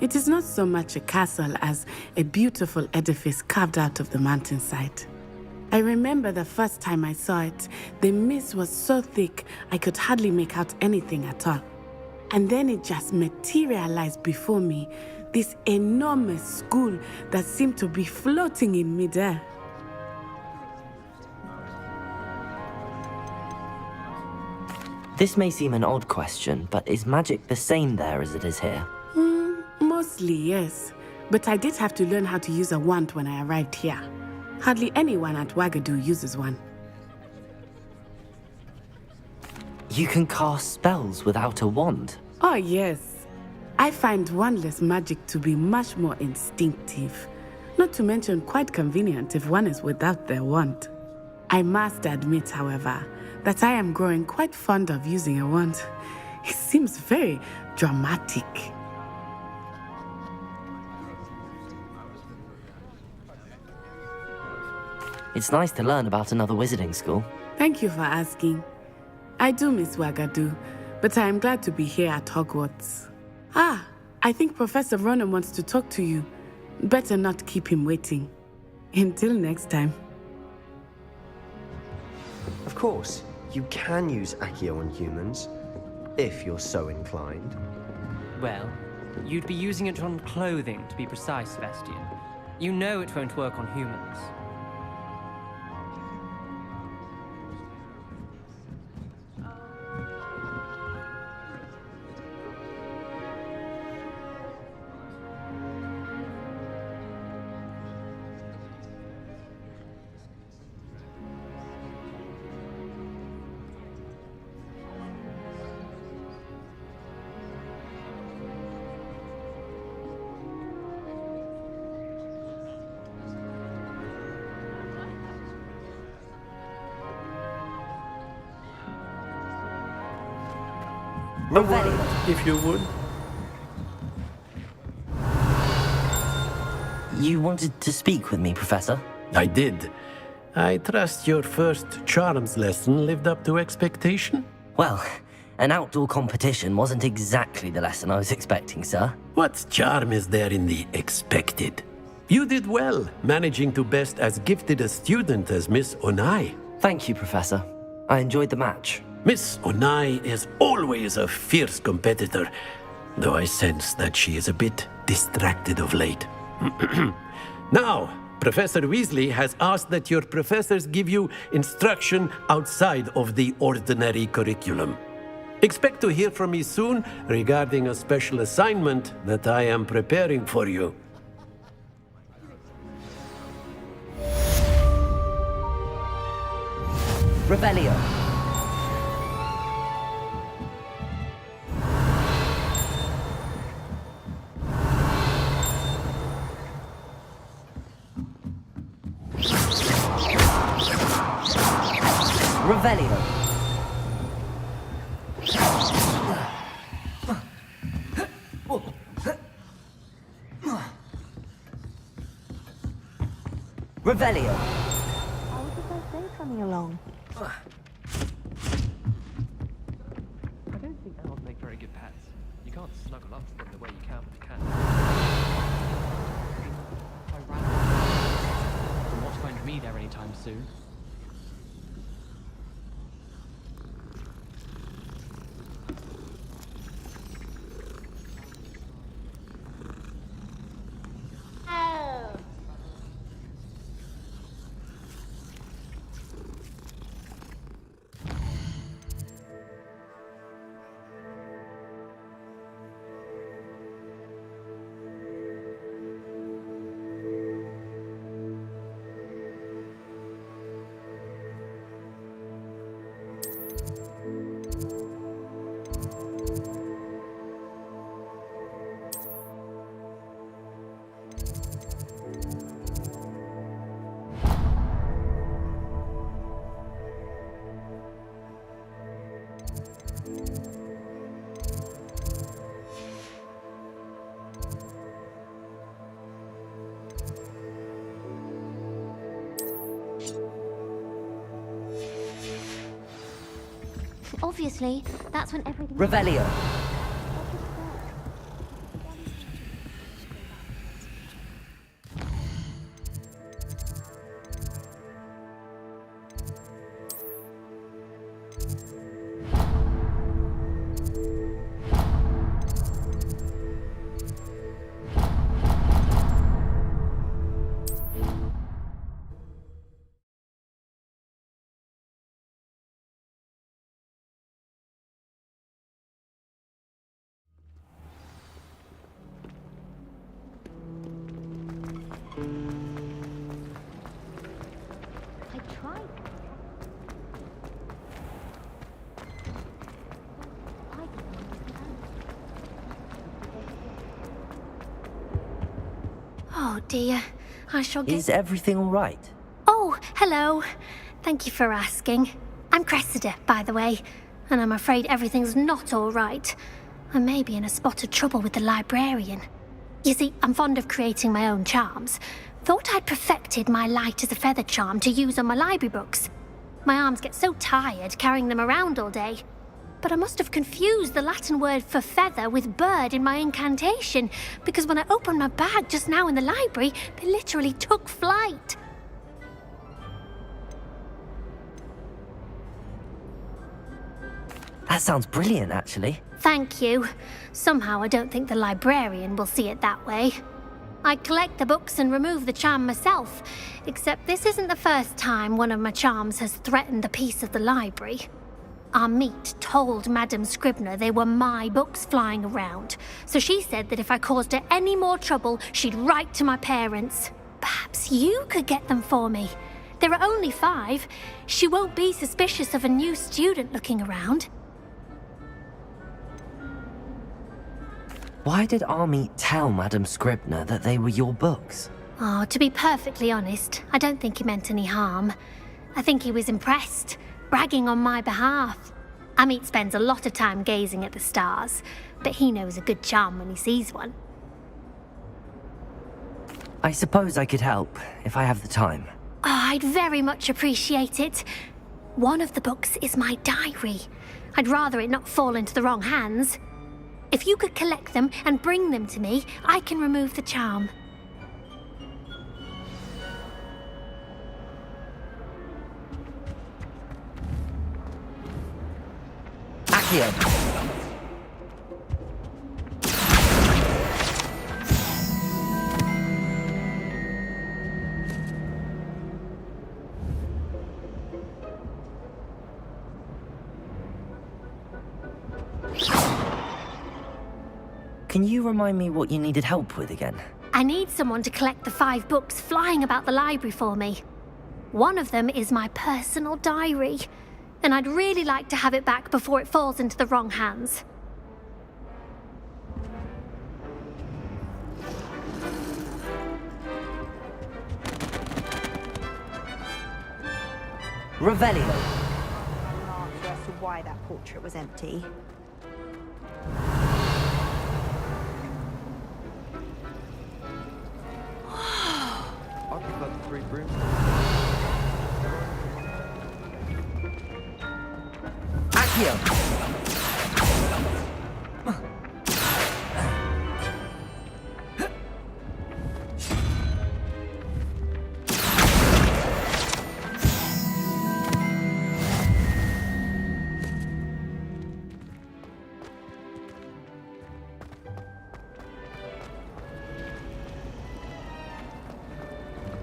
It is not so much a castle as a beautiful edifice carved out of the mountainside. I remember the first time I saw it, the mist was so thick I could hardly make out anything at all. And then it just materialized before me, this enormous school that seemed to be floating in midair. This may seem an odd question, but is magic the same there as it is here? Mostly, yes. But I did have to learn how to use a wand when I arrived here. Hardly anyone at Wagadu uses one. You can cast spells without a wand? Oh, yes. I find wandless magic to be much more instinctive. Not to mention quite convenient if one is without their wand. I must admit, however, that I am growing quite fond of using a wand. It seems very dramatic. It's nice to learn about another wizarding school. Thank you for asking. I do miss Wagadu, but I am glad to be here at Hogwarts. Ah, I think Professor Ronan wants to talk to you. Better not keep him waiting. Until next time. Of course, you can use Accio on humans, if you're so inclined. Well, you'd be using it on clothing, to be precise, Sebastian. You know it won't work on humans. A word, if you would. You wanted to speak with me, Professor? I did. I trust your first charms lesson lived up to expectation? Well, an outdoor competition wasn't exactly the lesson I was expecting, sir. What charm is there in the expected? You did well, managing to best as gifted a student as Miss Onai. Thank you, Professor. I enjoyed the match. Miss Onai is always a fierce competitor, though I sense that she is a bit distracted of late. Now, Professor Weasley has asked that your professors give you instruction outside of the ordinary curriculum. Expect to hear from me soon regarding a special assignment that I am preparing for you. Rebellion. Revelio. Revelio. How was the first day coming along? I don't think elves make very good pets. You can't snuggle up to them the way you can with cats. I ran away. You'll not find me there anytime soon. Obviously, that's when everything... Revelio. dear. I shall get... Is everything all right? Oh, hello. Thank you for asking. I'm Cressida, by the way, and I'm afraid everything's not all right. I may be in a spot of trouble with the librarian. You see, I'm fond of creating my own charms. Thought I'd perfected my light as a feather charm to use on my library books. My arms get so tired carrying them around all day. But I must have confused the Latin word for feather with bird in my incantation, because when I opened my bag just now in the library, they literally took flight. That sounds brilliant, actually. Thank you. Somehow I don't think the librarian will see it that way. I collect the books and remove the charm myself, except this isn't the first time one of my charms has threatened the peace of the library. Our meet told Madame Scribner they were my books flying around, so she said that if I caused her any more trouble, she'd write to my parents. Perhaps you could get them for me. There are only 5. She won't be suspicious of a new student looking around. Why did Army tell Madame Scribner that they were your books? Oh, to be perfectly honest, I don't think he meant any harm. I think he was impressed, bragging on my behalf. Amit spends a lot of time gazing at the stars, but he knows a good charm when he sees one. I suppose I could help, if I have the time. Oh, I'd very much appreciate it. One of the books is my diary. I'd rather it not fall into the wrong hands. If you could collect them and bring them to me, I can remove the charm. Accio! Can you remind me what you needed help with again? I need someone to collect the 5 books flying about the library for me. One of them is my personal diary, and I'd really like to have it back before it falls into the wrong hands. Revelio. Answer as to why that portrait was empty. I prefer the 3 brooms. Accio!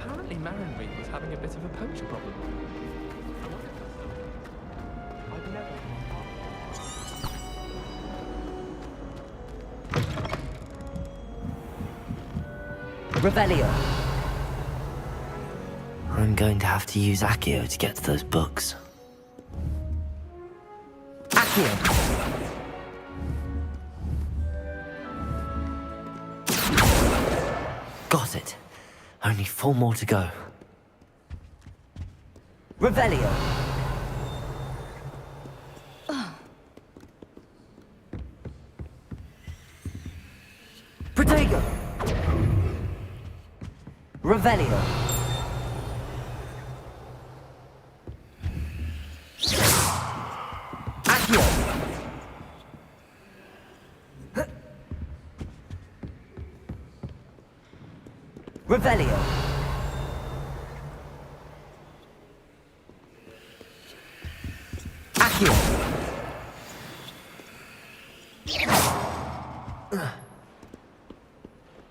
Apparently Marinweed was having a bit of a poacher problem. I wonder if that's still... I've never... Revelio. I'm going to have to use Accio to get to those books. Accio! Got it. Only 4 more to go. Revelio. Protego. Revelio. Accio. Revelio. Accio.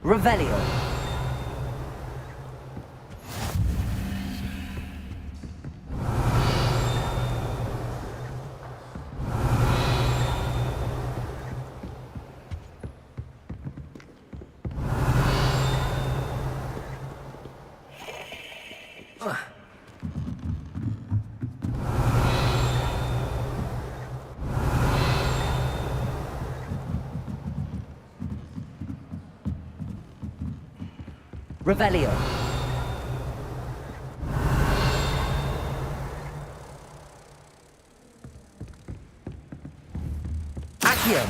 Revelio. Revelio. Accio.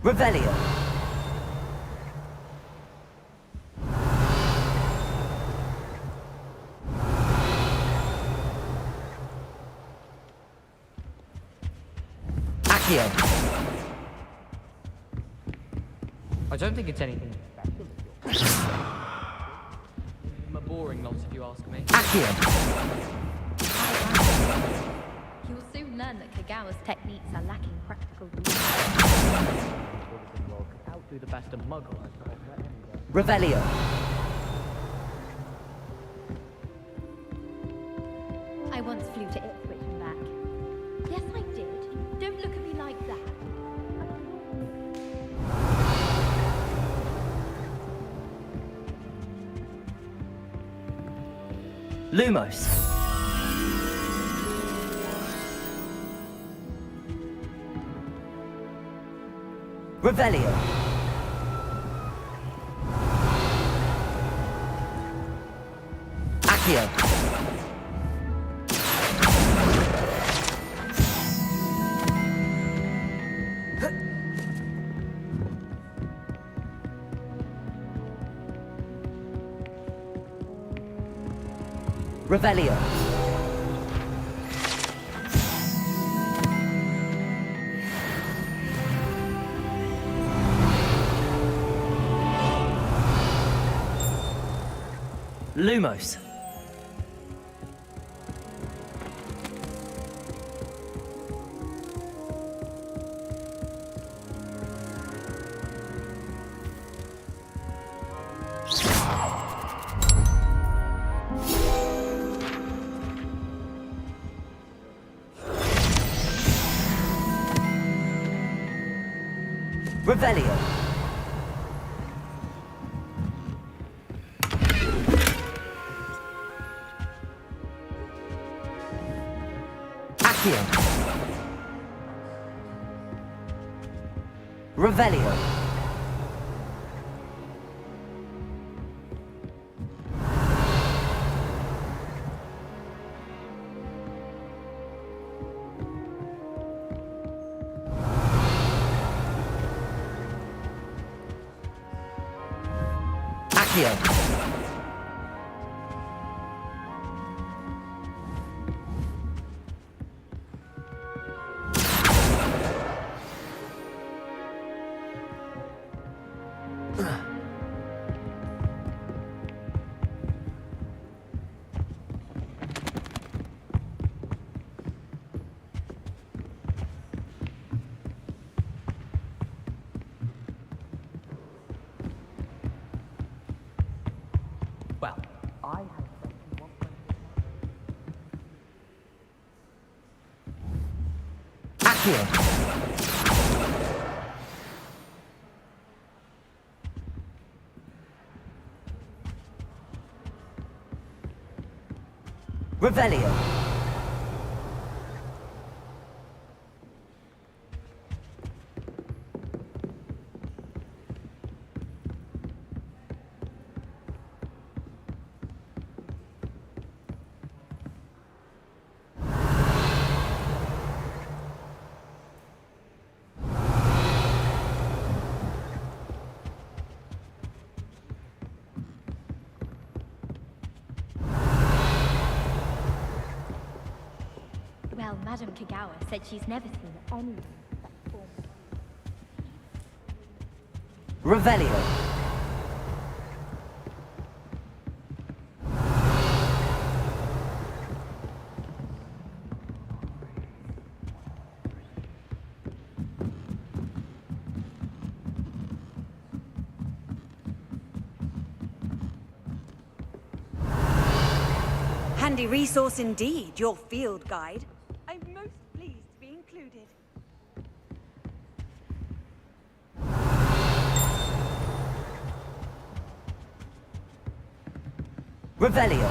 Revelio. Accio. I don't think it's anything special. A boring lot, if you ask me. Accio. You will soon learn that Kagawa's techniques are lacking practical use. Could outdo the best of Muggle, I thought. Revelio. I once flew to Ipswich and back. Yes, I did. Don't look at me like that. Lumos. Revelio. Accio. Revelio. Lumos. Revelio. Accio. Revelio. Accio. Well, I have Accio. Revelio. Well, Madame Kagawa said she's never seen anyone in such form. Revelio. Handy resource indeed, your field guide. I'm most pleased to be included. Revelio.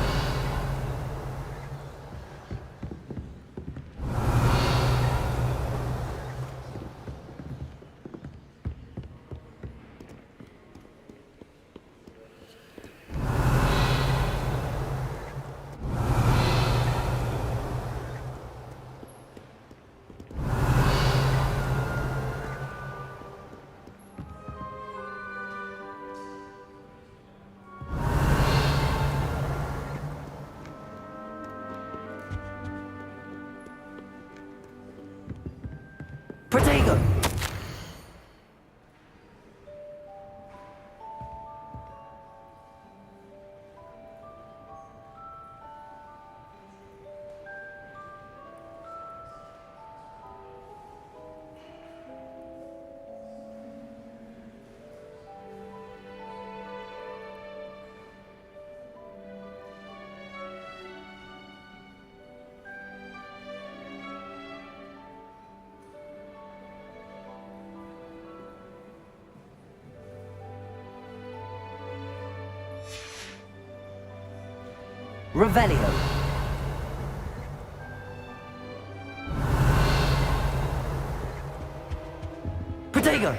Revelio. Protego.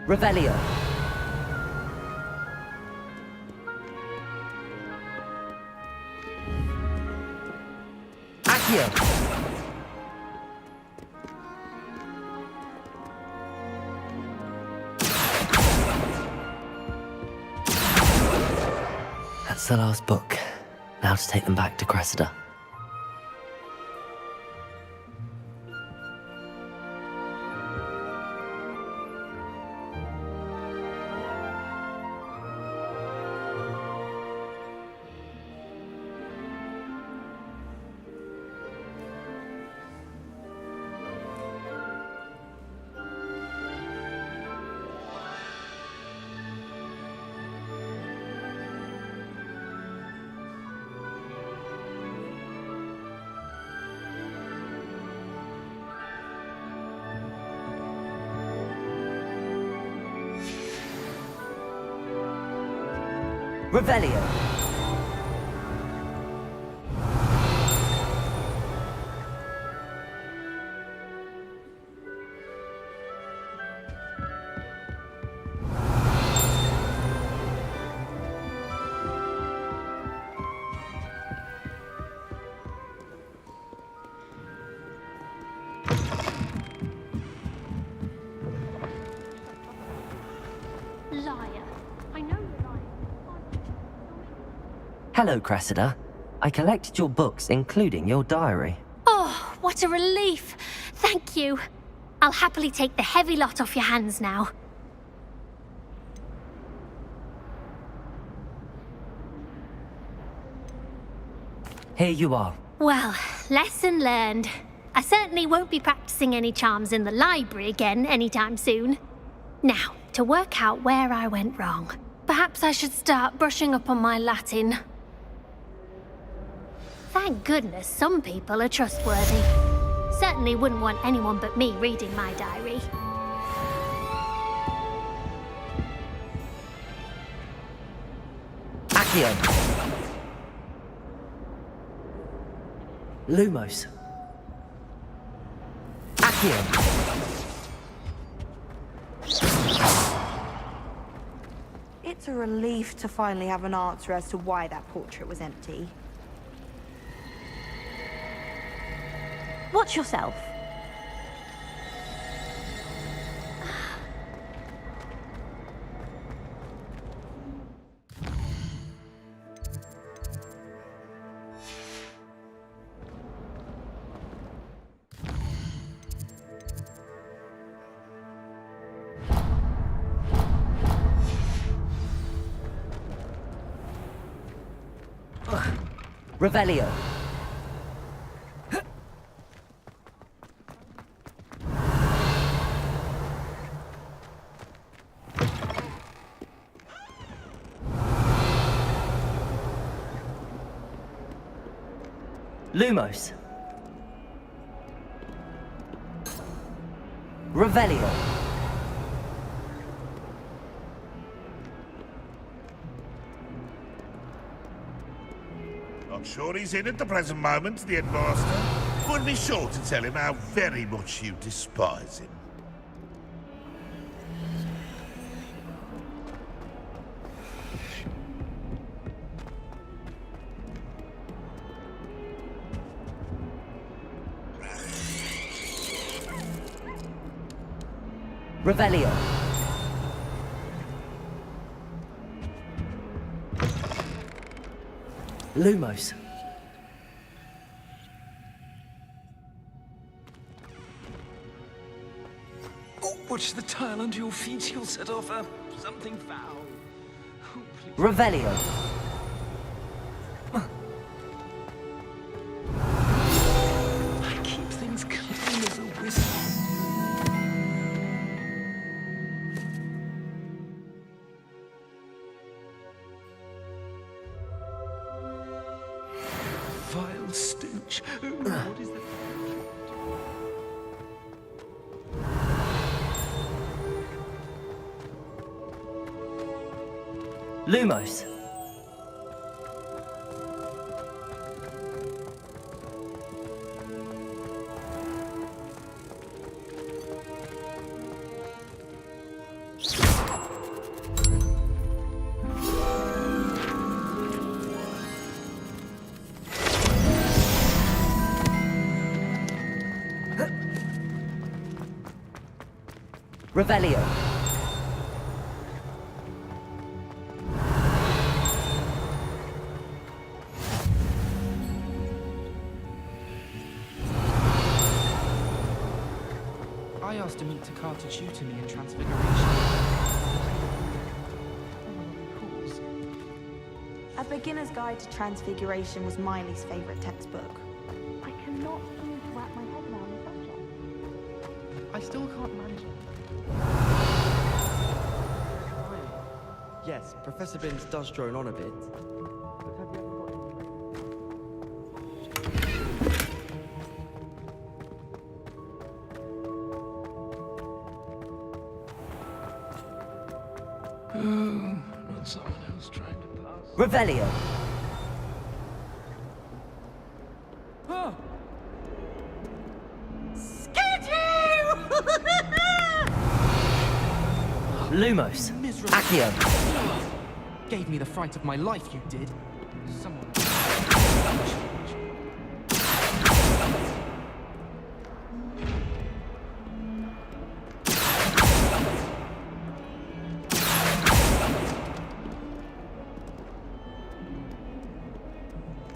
Revelio. Accio. That's the last book. Now to take them back to Cressida. Revelio. Liar. I know you're lying. Hello, Cressida. I collected your books, including your diary. Oh, what a relief. Thank you. I'll happily take the heavy lot off your hands now. Here you are. Well, lesson learned. I certainly won't be practicing any charms in the library again anytime soon. Now, to work out where I went wrong. Perhaps I should start brushing up on my Latin. Thank goodness some people are trustworthy. Certainly wouldn't want anyone but me reading my diary. Accio. Lumos. Accio. It's a relief to finally have an answer as to why that portrait was empty. Watch yourself. Revelio. Lumos. Revelio. Not sure he's in at the present moment, the headmaster. Would be sure to tell him how very much you despise him. Revelio. Lumos. Oh, watch the tile under your feet. You'll set off something foul. Oh, please. Revelio. I keep things clean as a whistle. Vile stench. Oh, what is that? Lumos. Revelio. I asked Amit Takar to tutor me in Transfiguration. A Beginner's Guide to Transfiguration was Miley's favourite textbook. I cannot seem to wrap my head around the subject. I still can't manage it. Yes, Professor Binns does drone on a bit. But have you ever got Not someone else trying to pass. Revelio. Lumos. Accio. Gave me the fright of my life, you did. Someone.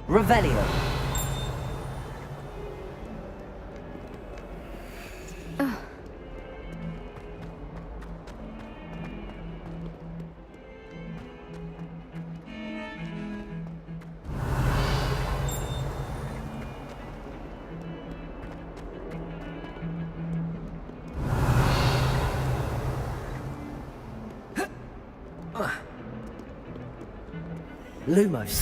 Revelio. Lumos.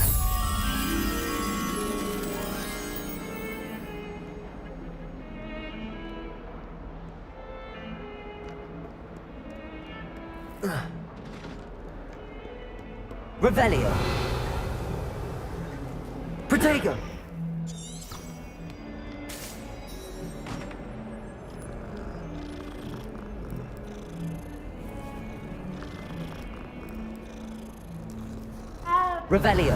Revelio. Protego. Revelio.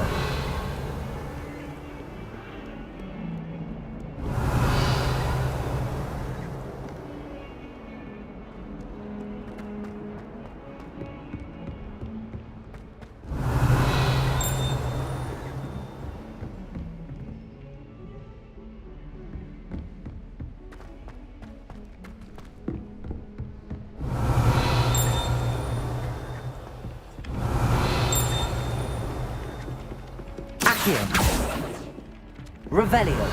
Revelio.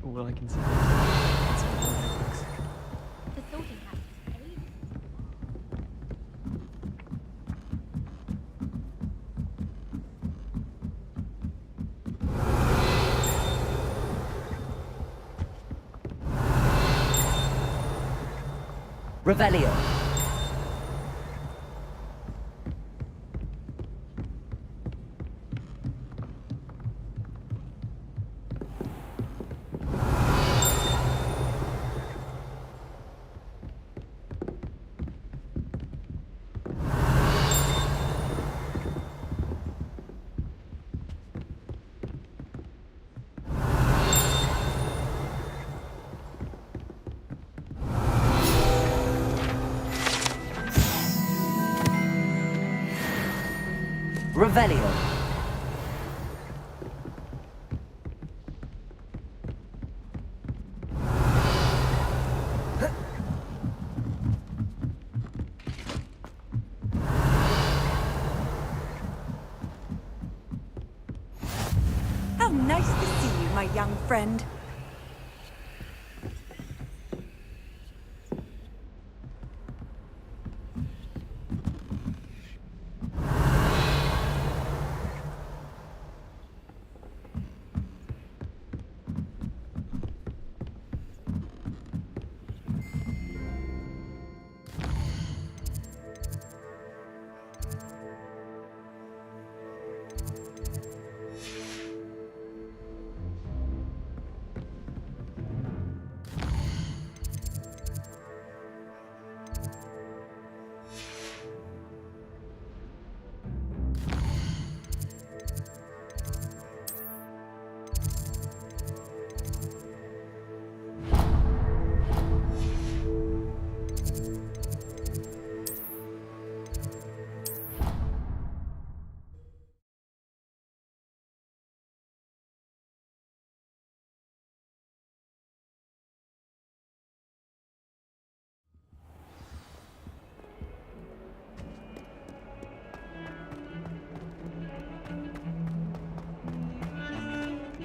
All I can say. The sorting hat. Revelio. Revelio. How nice to see you, my young friend.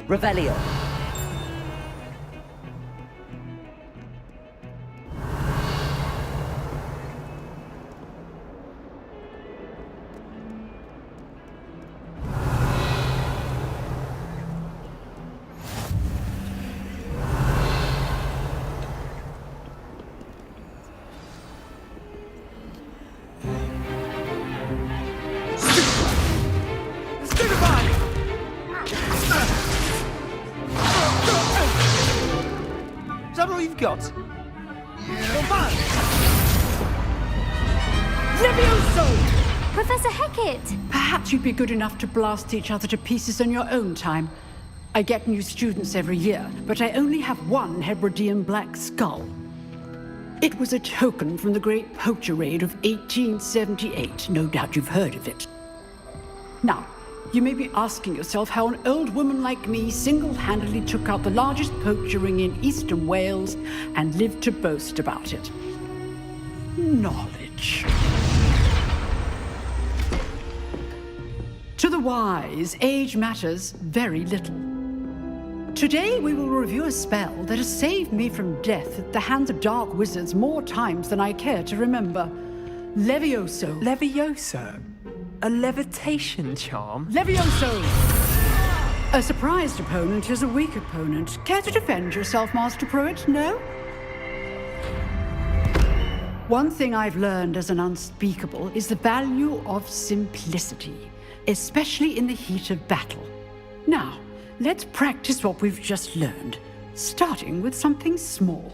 Revelio. Is that all you've got? Levioso! Professor Hecat! Perhaps you'd be good enough to blast each other to pieces on your own time. I get new students every year, but I only have one Hebridean black skull. It was a token from the Great Poacher Raid of 1878. No doubt you've heard of it. Now, you may be asking yourself how an old woman like me single-handedly took out the largest poacher ring in eastern Wales and lived to boast about it. Knowledge. To the wise, age matters very little. Today we will review a spell that has saved me from death at the hands of dark wizards more times than I care to remember. Levioso. Levioso? A levitation charm? Levioso! A surprised opponent is a weak opponent. Care to defend yourself, Master Pruitt? No? One thing I've learned as an unspeakable is the value of simplicity, especially in the heat of battle. Now, let's practice what we've just learned, starting with something small.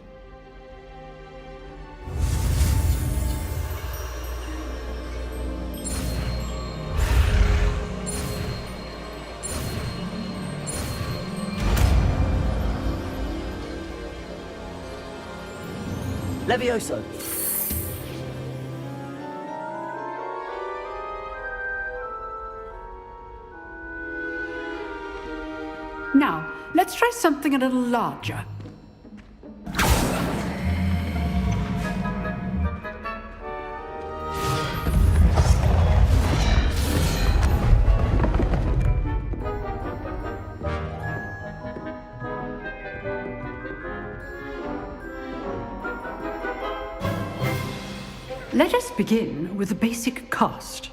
Levioso. Now, let's try something a little larger. Let us begin with the basic cast.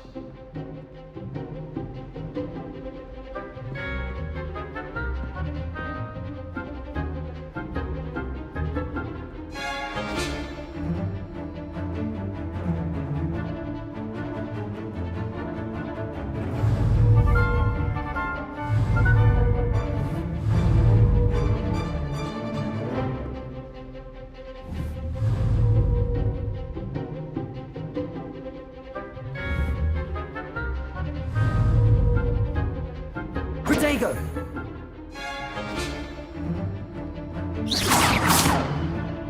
Protego!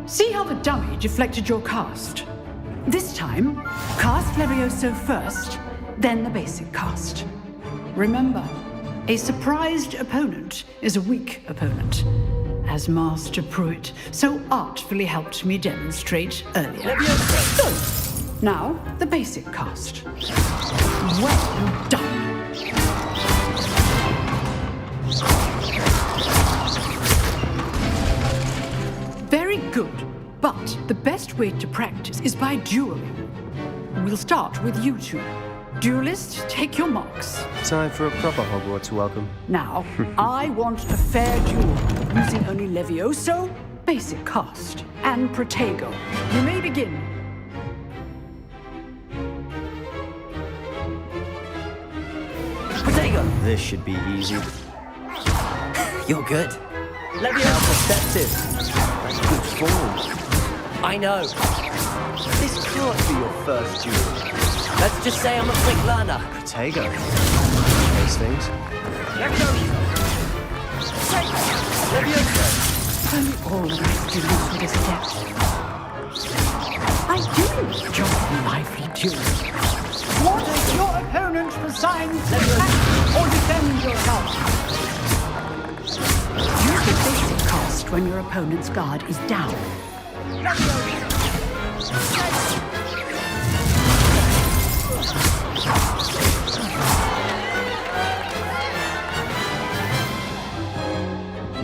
See how the dummy deflected your cast? This time, cast Levioso first, then the basic cast. Remember, a surprised opponent is a weak opponent, as Master Pruitt so artfully helped me demonstrate earlier. Good. Now, the basic cast. Well done. Very good, but the best way to practice is by dueling. We'll start with you two. Duelists, take your marks. Time for a proper Hogwarts welcome. Now, I want a fair duel, using only Levioso, basic cast, and Protego. You may begin. Protego! This should be easy. You're good. How perceptive. That's good form. I know. This can't be your first duel. Let's just say I'm a quick learner. Protego. Those things. I'm always dealing with this depth. I do enjoy lively duels. What is your opponent for signs? Attack or defend yourself? Use the basic cast when your opponent's guard is down.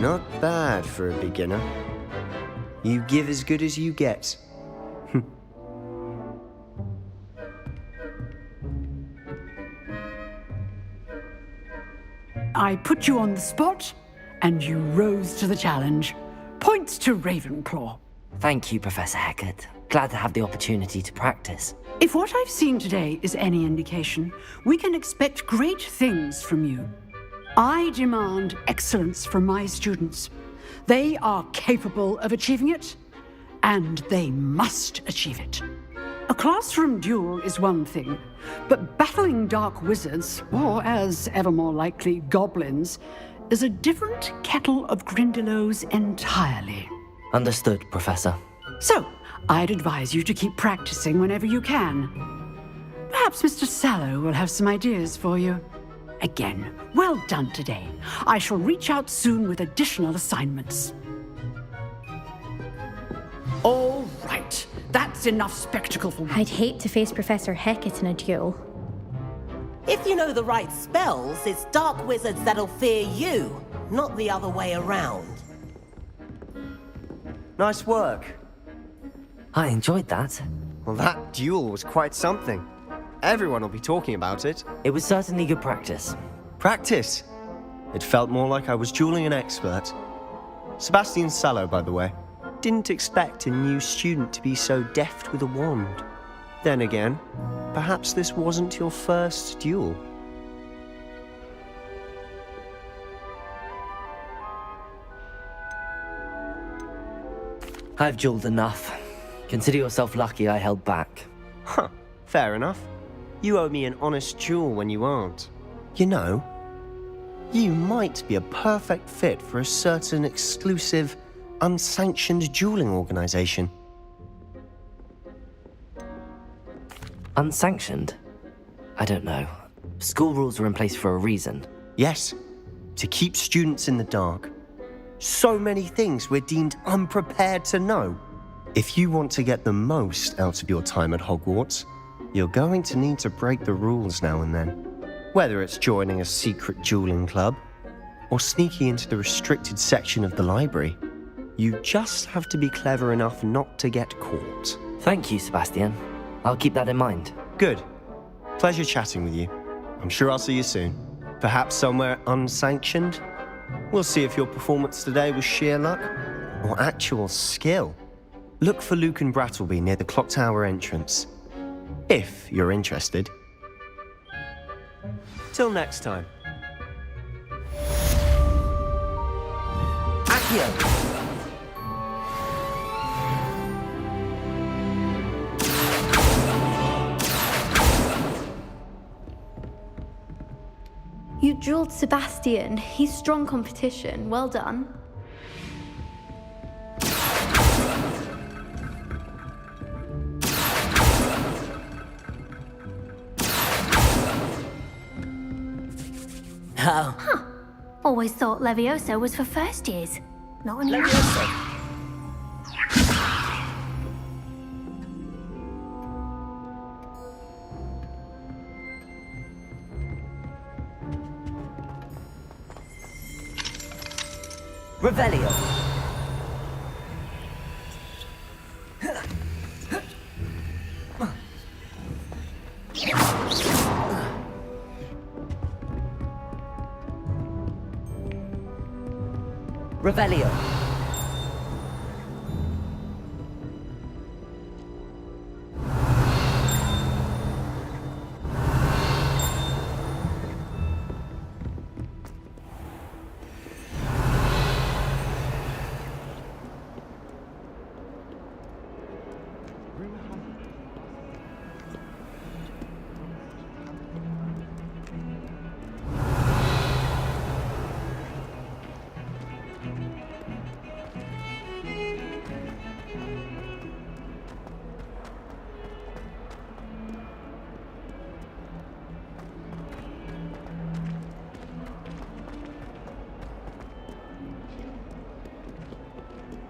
Not bad for a beginner. You give as good as you get. I put you on the spot, and you rose to the challenge. Points to Ravenclaw. Thank you, Professor Hecat. Glad to have the opportunity to practice. If what I've seen today is any indication, we can expect great things from you. I demand excellence from my students. They are capable of achieving it, and they must achieve it. A classroom duel is one thing, but battling dark wizards, or as ever more likely, goblins, is a different kettle of Grindylows entirely. Understood, Professor. So, I'd advise you to keep practicing whenever you can. Perhaps Mr. Sallow will have some ideas for you. Again, well done today. I shall reach out soon with additional assignments. All right. That's enough spectacle for me. I'd hate to face Professor Hecat in a duel. If you know the right spells, it's dark wizards that'll fear you, not the other way around. Nice work. I enjoyed that. Well, that duel was quite something. Everyone will be talking about it. It was certainly good practice. Practice? It felt more like I was dueling an expert. Sebastian Sallow, by the way. Didn't expect a new student to be so deft with a wand. Then again, perhaps this wasn't your first duel. I've dueled enough. Consider yourself lucky I held back. Huh, fair enough. You owe me an honest duel when you aren't. You know, you might be a perfect fit for a certain exclusive, unsanctioned dueling organization. Unsanctioned? I don't know. School rules are in place for a reason. Yes, to keep students in the dark. So many things we're deemed unprepared to know. If you want to get the most out of your time at Hogwarts, you're going to need to break the rules now and then. Whether it's joining a secret dueling club, or sneaking into the restricted section of the library, you just have to be clever enough not to get caught. Thank you, Sebastian. I'll keep that in mind. Good. Pleasure chatting with you. I'm sure I'll see you soon. Perhaps somewhere unsanctioned? We'll see if your performance today was sheer luck or actual skill. Look for Luke and Brattleby near the Clock Tower entrance, if you're interested. Till next time. Accio! You dueled Sebastian. He's strong competition. Well done. Oh. Huh. Always thought Levioso was for first years. Not on your Revelio. Revelio.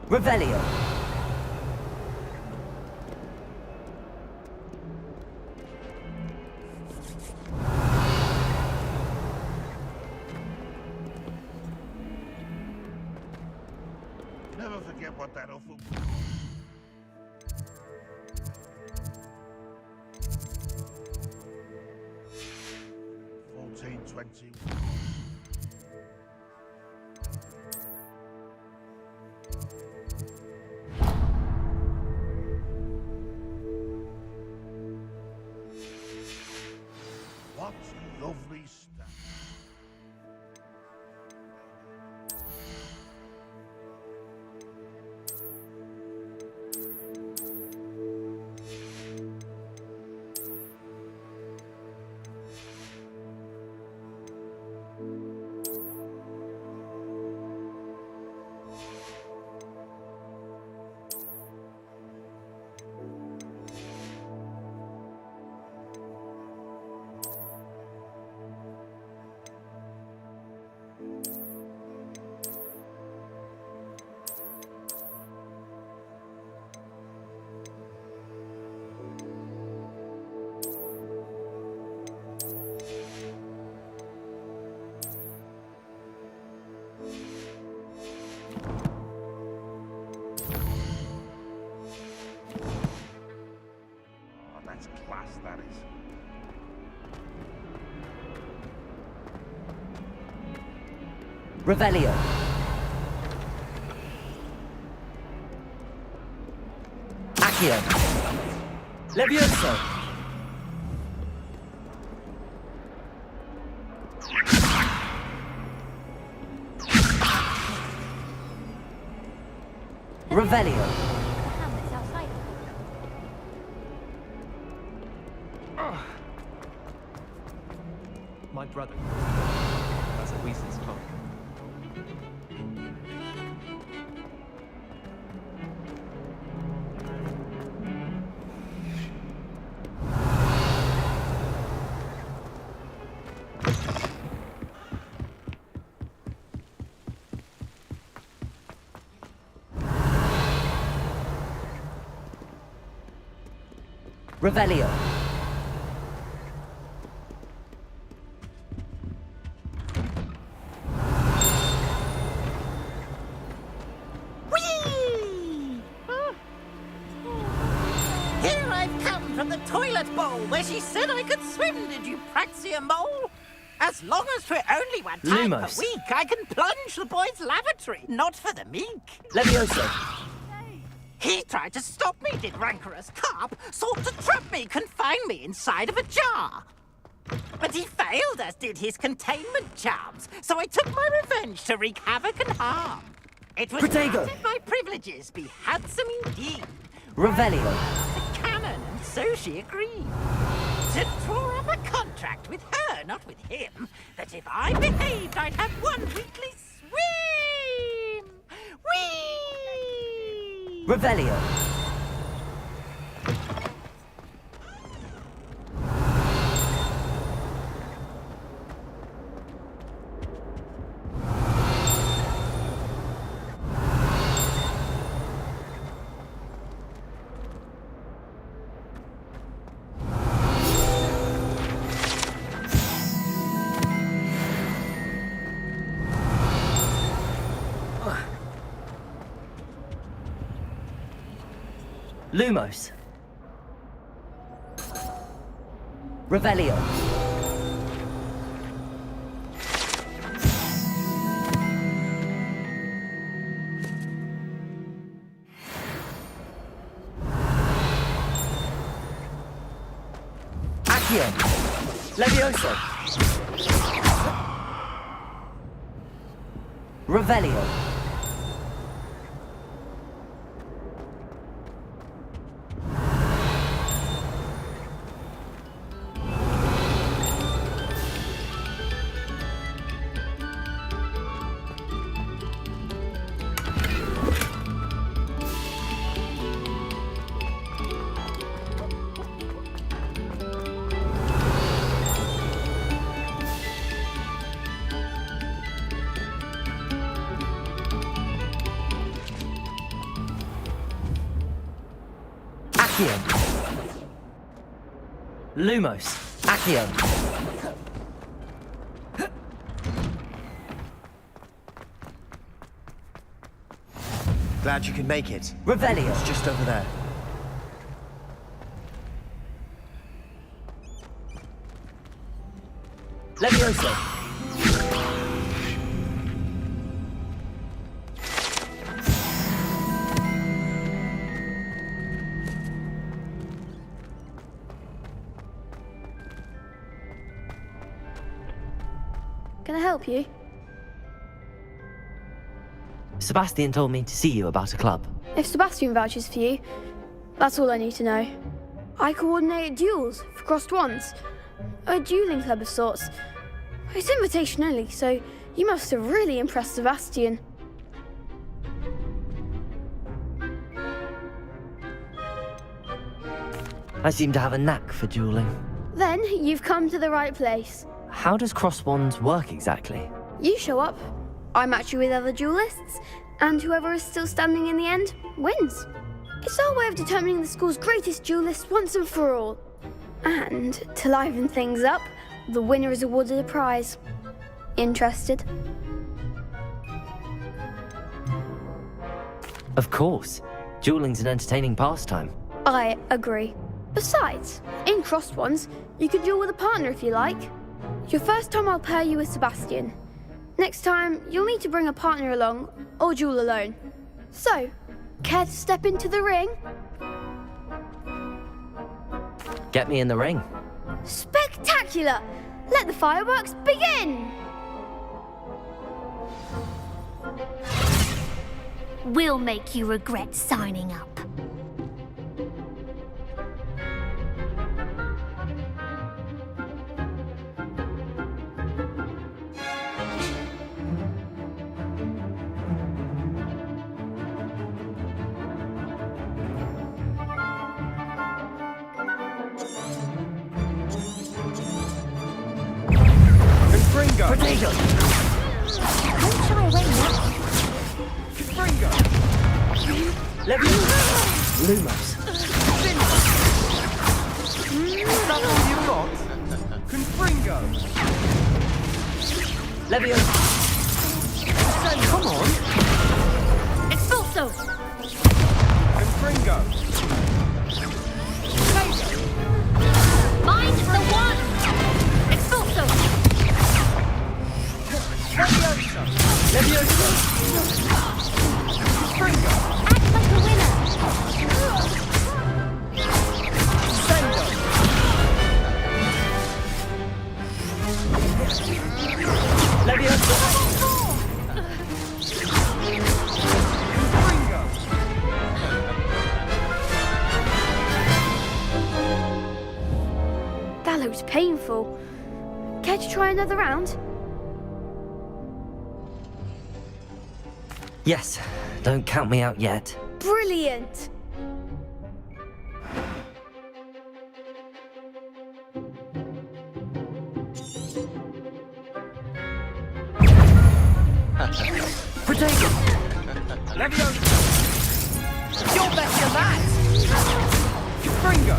Revelio. Never forget what that awful... 1420. What lovely stuff. That's class, that is. Revelio. Accio. Levioso. Revelio. Hamlet's outside. My brother. That's at least his tongue. Revelio. Here I've come from the toilet bowl where she said I could swim, did you praxia mole? As long as for only one time Lumos. per week, I can plunge the boy's lavatory, not for the meek. Levioso. He tried to stop me, did rancorous carp, sought to trap me, confine me inside of a jar. But he failed, as did his containment charms, so I took my revenge to wreak havoc and harm. It was Protego. granted my privileges be handsome indeed. Revelio. The canon, and so she agreed. To draw up a contract with her, not with him, that if I behaved, I'd have one weekly swim. Whee! Revelio. Lumos. Revelio. Accio. Levioso. Revelio. Accio. Lumos. Accio. Glad you could make it. Revelio. It's just over there. Levioso. Can I help you? Sebastian told me to see you about a club. If Sebastian vouches for you, that's all I need to know. I coordinate duels for crossed wands. A dueling club of sorts. It's invitation only, so you must have really impressed Sebastian. I seem to have a knack for dueling. Then you've come to the right place. How does cross wands work exactly? You show up, I match you with other duelists, and whoever is still standing in the end wins. It's our way of determining the school's greatest duelist once and for all. And to liven things up, the winner is awarded a prize. Interested? Of course. Dueling's an entertaining pastime. I agree. Besides, in crossed ones, you could duel with a partner if you like. Your first time I'll pair you with Sebastian. Next time, you'll need to bring a partner along, or duel alone. So, care to step into the ring? Get me in the ring. Spectacular! Let the fireworks begin! We'll make you regret signing up. Confringo! Potato! Don't shy away now. Confringo! Levioso! Lumos! That's all you've got? Confringo! Levioso! Come on! Expulso! Confringo! Mind the one! Expulso! Levioso! Levioso! Confringo! Act like a winner! Sendo! Levioso! Confringo! That looks painful. Care to try another round? Yes, don't count me out yet. Brilliant! Potato! Levioso! You're better than that! Confringo!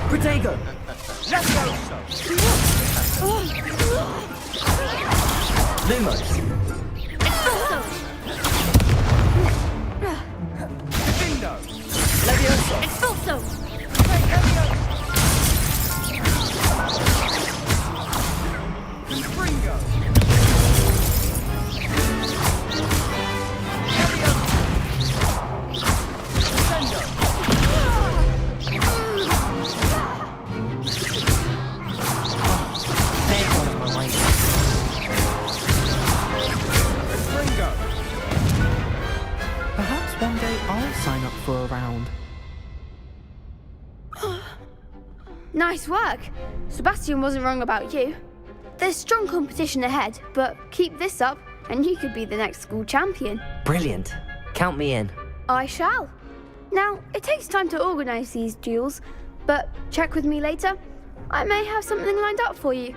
Potato! Levioso! Lumos! Divindo! Levioso! Expulso! Confringo! Sendo! Stay out of my way. Confringo! Perhaps one day I'll sign up for a round. Nice work. Sebastian wasn't wrong about you. There's strong competition ahead, but keep this up and you could be the next school champion. Brilliant. Count me in. I shall. Now, it takes time to organise these duels, but check with me later. I may have something lined up for you.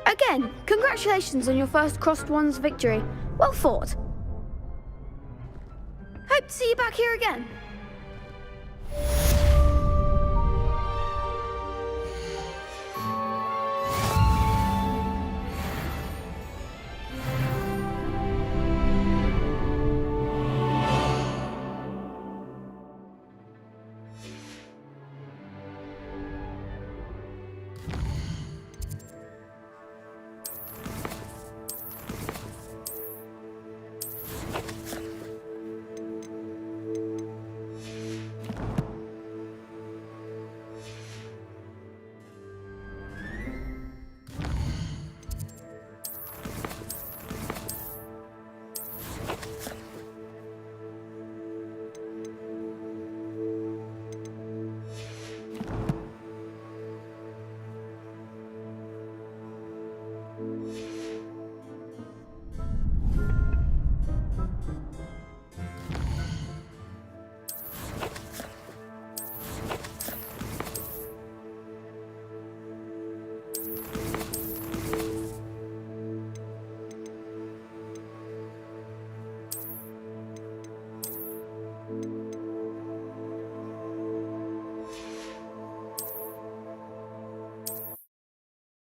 Again, congratulations on your first crossed wands victory. Well fought. Hope to see you back here again.